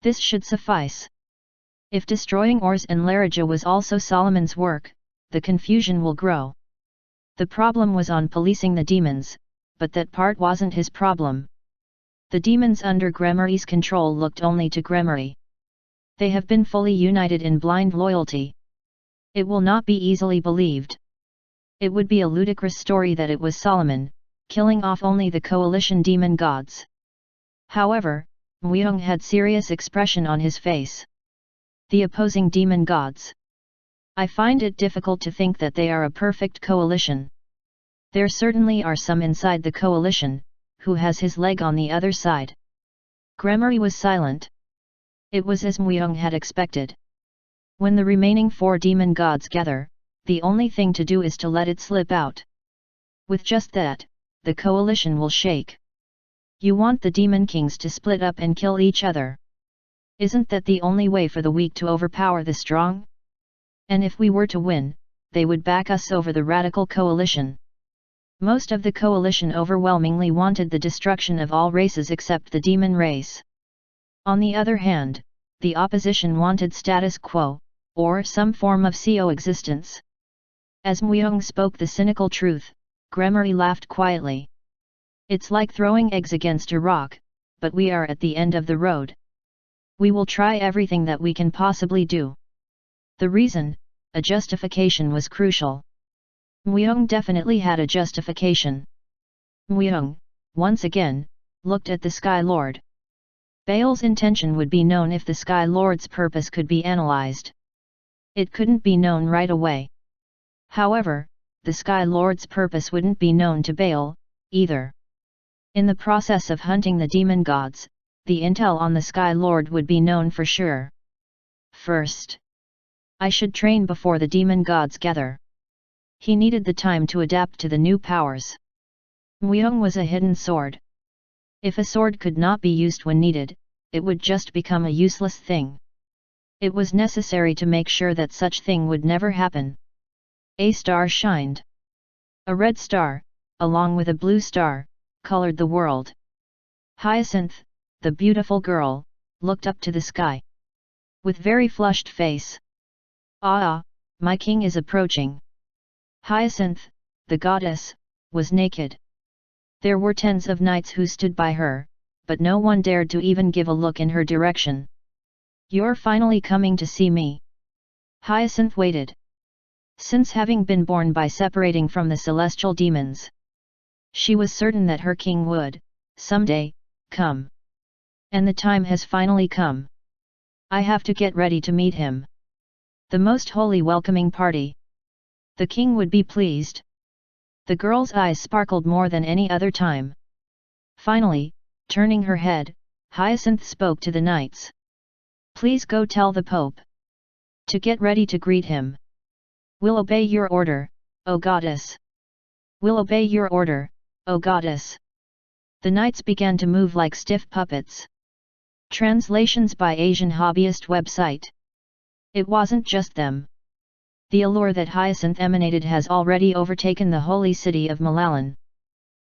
This should suffice. If destroying Ors and Larija was also Solomon's work, the confusion will grow. The problem was on policing the demons, but that part wasn't his problem. The demons under Gremory's control looked only to Gremory. They have been fully united in blind loyalty. It will not be easily believed. It would be a ludicrous story that it was Solomon, killing off only the coalition demon gods. However, Myung had serious expression on his face. The opposing demon gods. I find it difficult to think that they are a perfect coalition. There certainly are some inside the coalition, who has his leg on the other side. Gremory was silent. It was as Myung had expected. When the remaining 4 demon gods gather, the only thing to do is to let it slip out. With just that, the coalition will shake. You want the demon kings to split up and kill each other. Isn't that the only way for the weak to overpower the strong? And if we were to win, they would back us over the radical coalition. Most of the coalition overwhelmingly wanted the destruction of all races except the demon race. On the other hand, the opposition wanted status quo, or some form of coexistence. As Myung spoke the cynical truth, Gremory laughed quietly. It's like throwing eggs against a rock, but we are at the end of the road. We will try everything that we can possibly do. The reason, a justification was crucial. Myung definitely had a justification. Myung, once again, looked at the Sky Lord. Baal's intention would be known if the Sky Lord's purpose could be analyzed. It couldn't be known right away. However, the Sky Lord's purpose wouldn't be known to Baal, either. In the process of hunting the demon gods, the intel on the Sky Lord would be known for sure. First, I should train before the demon gods gather. He needed the time to adapt to the new powers. Myung was a hidden sword. If a sword could not be used when needed, it would just become a useless thing. It was necessary to make sure that such thing would never happen. A star shined. A red star, along with a blue star, colored the world. Hyacinth, the beautiful girl, looked up to the sky. With very flushed face. Ah, my king is approaching. Hyacinth, the goddess, was naked. There were tens of knights who stood by her, but no one dared to even give a look in her direction. You're finally coming to see me. Hyacinth waited. Since having been born by separating from the celestial demons, she was certain that her king would, someday, come. And the time has finally come. I have to get ready to meet him. The most holy welcoming party. The king would be pleased. The girl's eyes sparkled more than any other time. Finally, turning her head, Hyacinth spoke to the knights. Please go tell the Pope to get ready to greet him. We'll obey your order, O goddess. We'll obey your order, O goddess. The knights began to move like stiff puppets. Translations by Asian Hobbyist website. It wasn't just them. The allure that Hyacinth emanated has already overtaken the holy city of Malalan.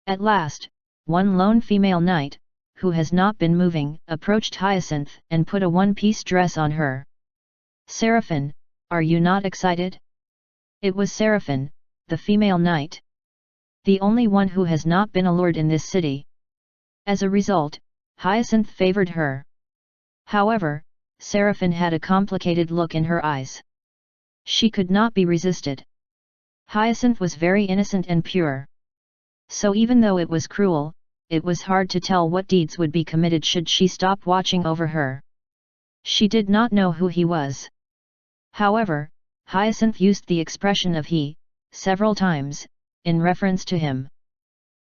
At last, one lone female knight, who has not been moving, approached Hyacinth and put a one-piece dress on her. Seraphine, are you not excited? It was Seraphine, the female knight. The only one who has not been allured in this city. As a result, Hyacinth favored her. However, Seraphine had a complicated look in her eyes. She could not be resisted. Hyacinth was very innocent and pure. So even though it was cruel, it was hard to tell what deeds would be committed should she stop watching over her. She did not know who he was. However, Hyacinth used the expression of he, several times, in reference to him.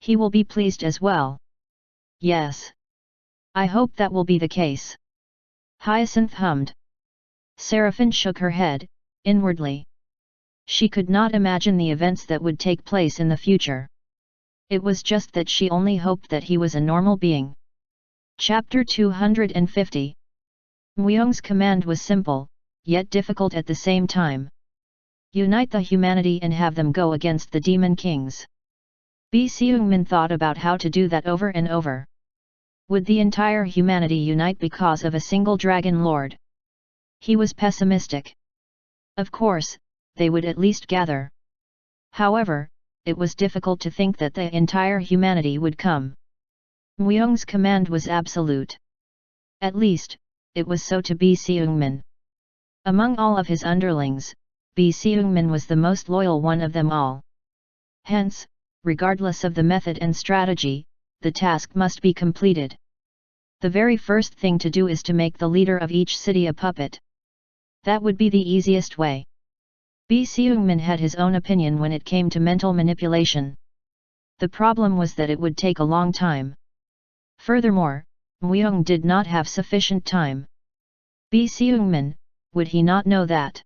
He will be pleased as well. Yes. I hope that will be the case. Hyacinth hummed. Seraphine shook her head, inwardly. She could not imagine the events that would take place in the future. It was just that she only hoped that he was a normal being. Chapter 250. Muyoung's command was simple, yet difficult at the same time. Unite the humanity and have them go against the demon kings. Bi Seungmin thought about how to do that over and over. Would the entire humanity unite because of a single dragon lord? He was pessimistic. Of course, they would at least gather. However, it was difficult to think that the entire humanity would come. Muyoung's command was absolute. At least, it was so to Bi Seungmin. Among all of his underlings, Bi Seungmin was the most loyal one of them all. Hence, regardless of the method and strategy, the task must be completed. The very first thing to do is to make the leader of each city a puppet. That would be the easiest way. Bi Seungmin had his own opinion when it came to mental manipulation. The problem was that it would take a long time. Furthermore, Muyoung did not have sufficient time. Bi Seungmin, would he not know that?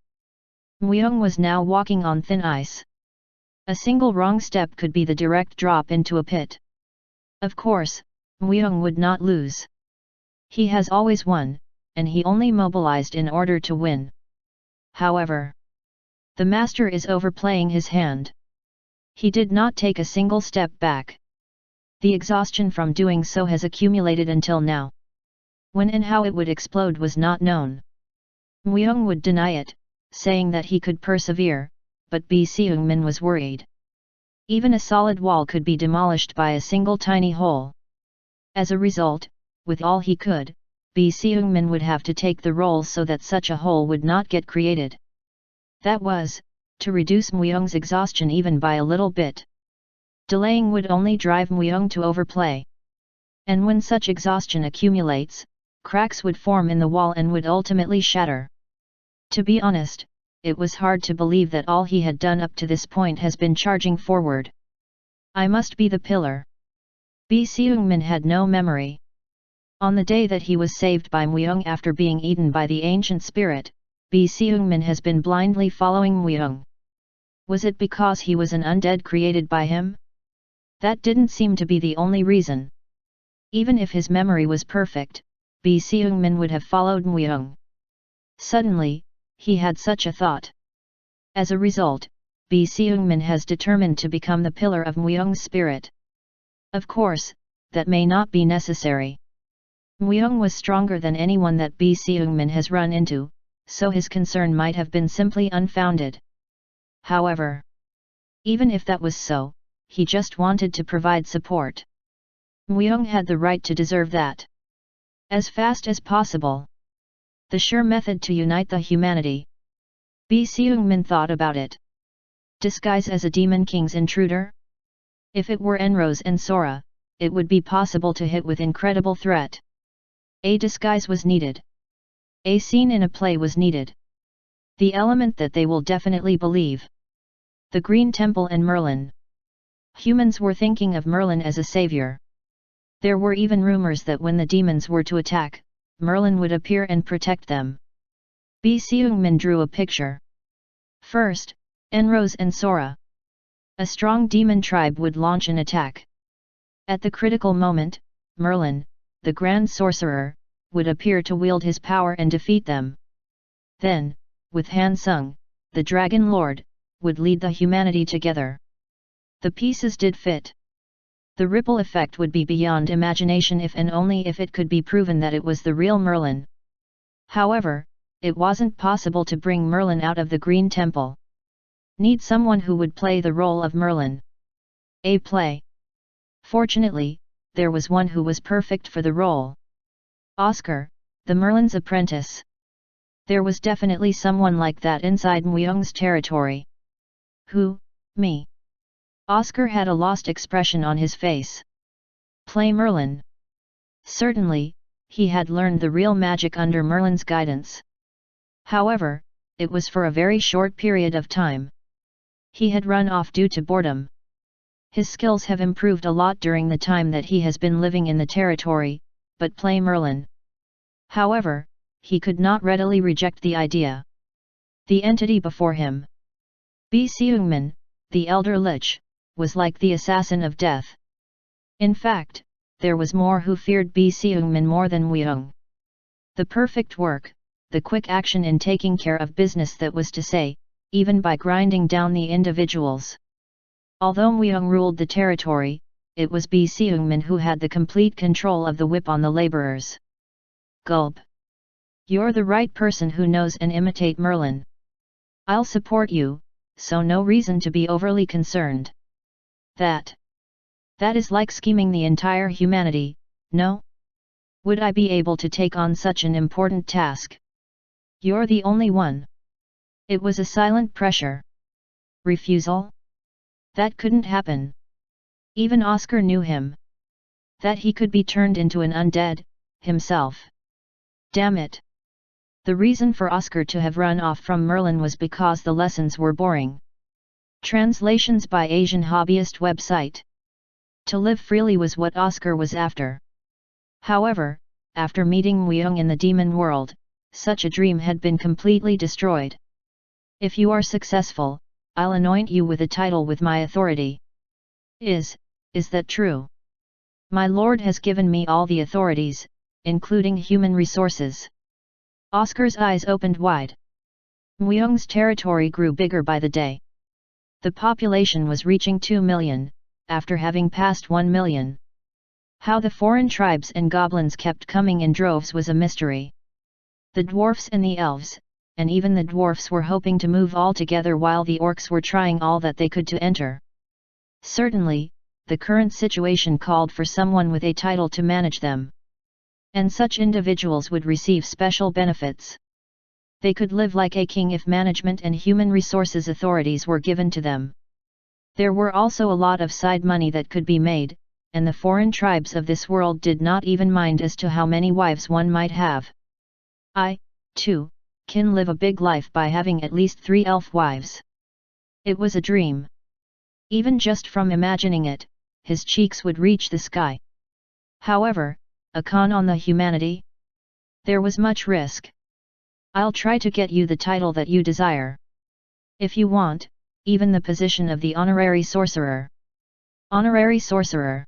Muyoung was now walking on thin ice. A single wrong step could be the direct drop into a pit. Of course, Muyoung would not lose. He has always won, and he only mobilized in order to win. However, the master is overplaying his hand. He did not take a single step back. The exhaustion from doing so has accumulated until now. When and how it would explode was not known. Muyoung would deny it, saying that he could persevere, but Bi Seungmin was worried. Even a solid wall could be demolished by a single tiny hole. As a result, with all he could, Bi Seungmin would have to take the role so that such a hole would not get created. That was, to reduce Muyoung's exhaustion even by a little bit. Delaying would only drive Muyoung to overplay. And when such exhaustion accumulates, cracks would form in the wall and would ultimately shatter. To be honest, it was hard to believe that all he had done up to this point has been charging forward. I must be the pillar. Bi Seungmin had no memory. On the day that he was saved by Muyoung after being eaten by the ancient spirit, Bi Seungmin has been blindly following Muyoung. Was it because he was an undead created by him? That didn't seem to be the only reason. Even if his memory was perfect, Bi Seungmin would have followed Muyoung. Suddenly, he had such a thought. As a result, Bi Seungmin has determined to become the pillar of Muyoung's spirit. Of course, that may not be necessary. Muyoung was stronger than anyone that Bi Seungmin has run into, so his concern might have been simply unfounded. However, even if that was so, he just wanted to provide support. Muyoung had the right to deserve that. As fast as possible. The sure method to unite the humanity. Bi Seung-min thought about it. Disguise as a Demon King's intruder? If it were Enrose and Sora, it would be possible to hit with incredible threat. A disguise was needed. A scene in a play was needed. The element that they will definitely believe. The Green Temple and Merlin. Humans were thinking of Merlin as a savior. There were even rumors that when the demons were to attack, Merlin would appear and protect them. Bi Seung-min drew a picture. First, Enrose and Sora. A strong demon tribe would launch an attack. At the critical moment, Merlin, the Grand Sorcerer, would appear to wield his power and defeat them. Then, with Han Sung, the Dragon Lord, would lead the humanity together. The pieces did fit. The ripple effect would be beyond imagination if and only if it could be proven that it was the real Merlin. However, it wasn't possible to bring Merlin out of the Green Temple. Need someone who would play the role of Merlin. A play. Fortunately, there was one who was perfect for the role. Oscar, the Merlin's apprentice. There was definitely someone like that inside Muyoung's territory. Who, me? Oscar had a lost expression on his face. Play Merlin. Certainly, he had learned the real magic under Merlin's guidance. However, it was for a very short period of time. He had run off due to boredom. His skills have improved a lot during the time that he has been living in the territory, but play Merlin. However, he could not readily reject the idea. The entity before him, Bi Seung-min, the Elder Lich, was like the assassin of death. In fact, there was more who feared Bi Seung-min more than Muyoung. The perfect work, the quick action in taking care of business, that was to say, even by grinding down the individuals. Although Muyoung ruled the territory, it was Bi Seung-min who had the complete control of the whip on the laborers. Gulp. You're the right person who knows and imitate Merlin. I'll support you, so no reason to be overly concerned. That is like scheming the entire humanity, no? Would I be able to take on such an important task? You're the only one. It was a silent pressure. Refusal? That couldn't happen. Even Oscar knew him. That he could be turned into an undead, himself. Damn it. The reason for Oscar to have run off from Merlin was because the lessons were boring. Translations by Asian Hobbyist website. To live freely was what Oscar was after. However, after meeting Muyoung in the demon world, such a dream had been completely destroyed. If you are successful, I'll anoint you with a title with my authority. Is that true? My lord has given me all the authorities, including human resources. Oscar's eyes opened wide. Muyoung's territory grew bigger by the day. The population was reaching 2 million, after having passed 1 million. How the foreign tribes and goblins kept coming in droves was a mystery. The dwarfs and the elves, and even the dwarfs, were hoping to move all together while the orcs were trying all that they could to enter. Certainly, the current situation called for someone with a title to manage them. And such individuals would receive special benefits. They could live like a king if management and human resources authorities were given to them. There were also a lot of side money that could be made, and the foreign tribes of this world did not even mind as to how many wives one might have. I, too, can live a big life by having at least 3 elf wives. It was a dream. Even just from imagining it, his cheeks would reach the sky. However, a con on the humanity? There was much risk. I'll try to get you the title that you desire. If you want, even the position of the honorary sorcerer. Honorary sorcerer.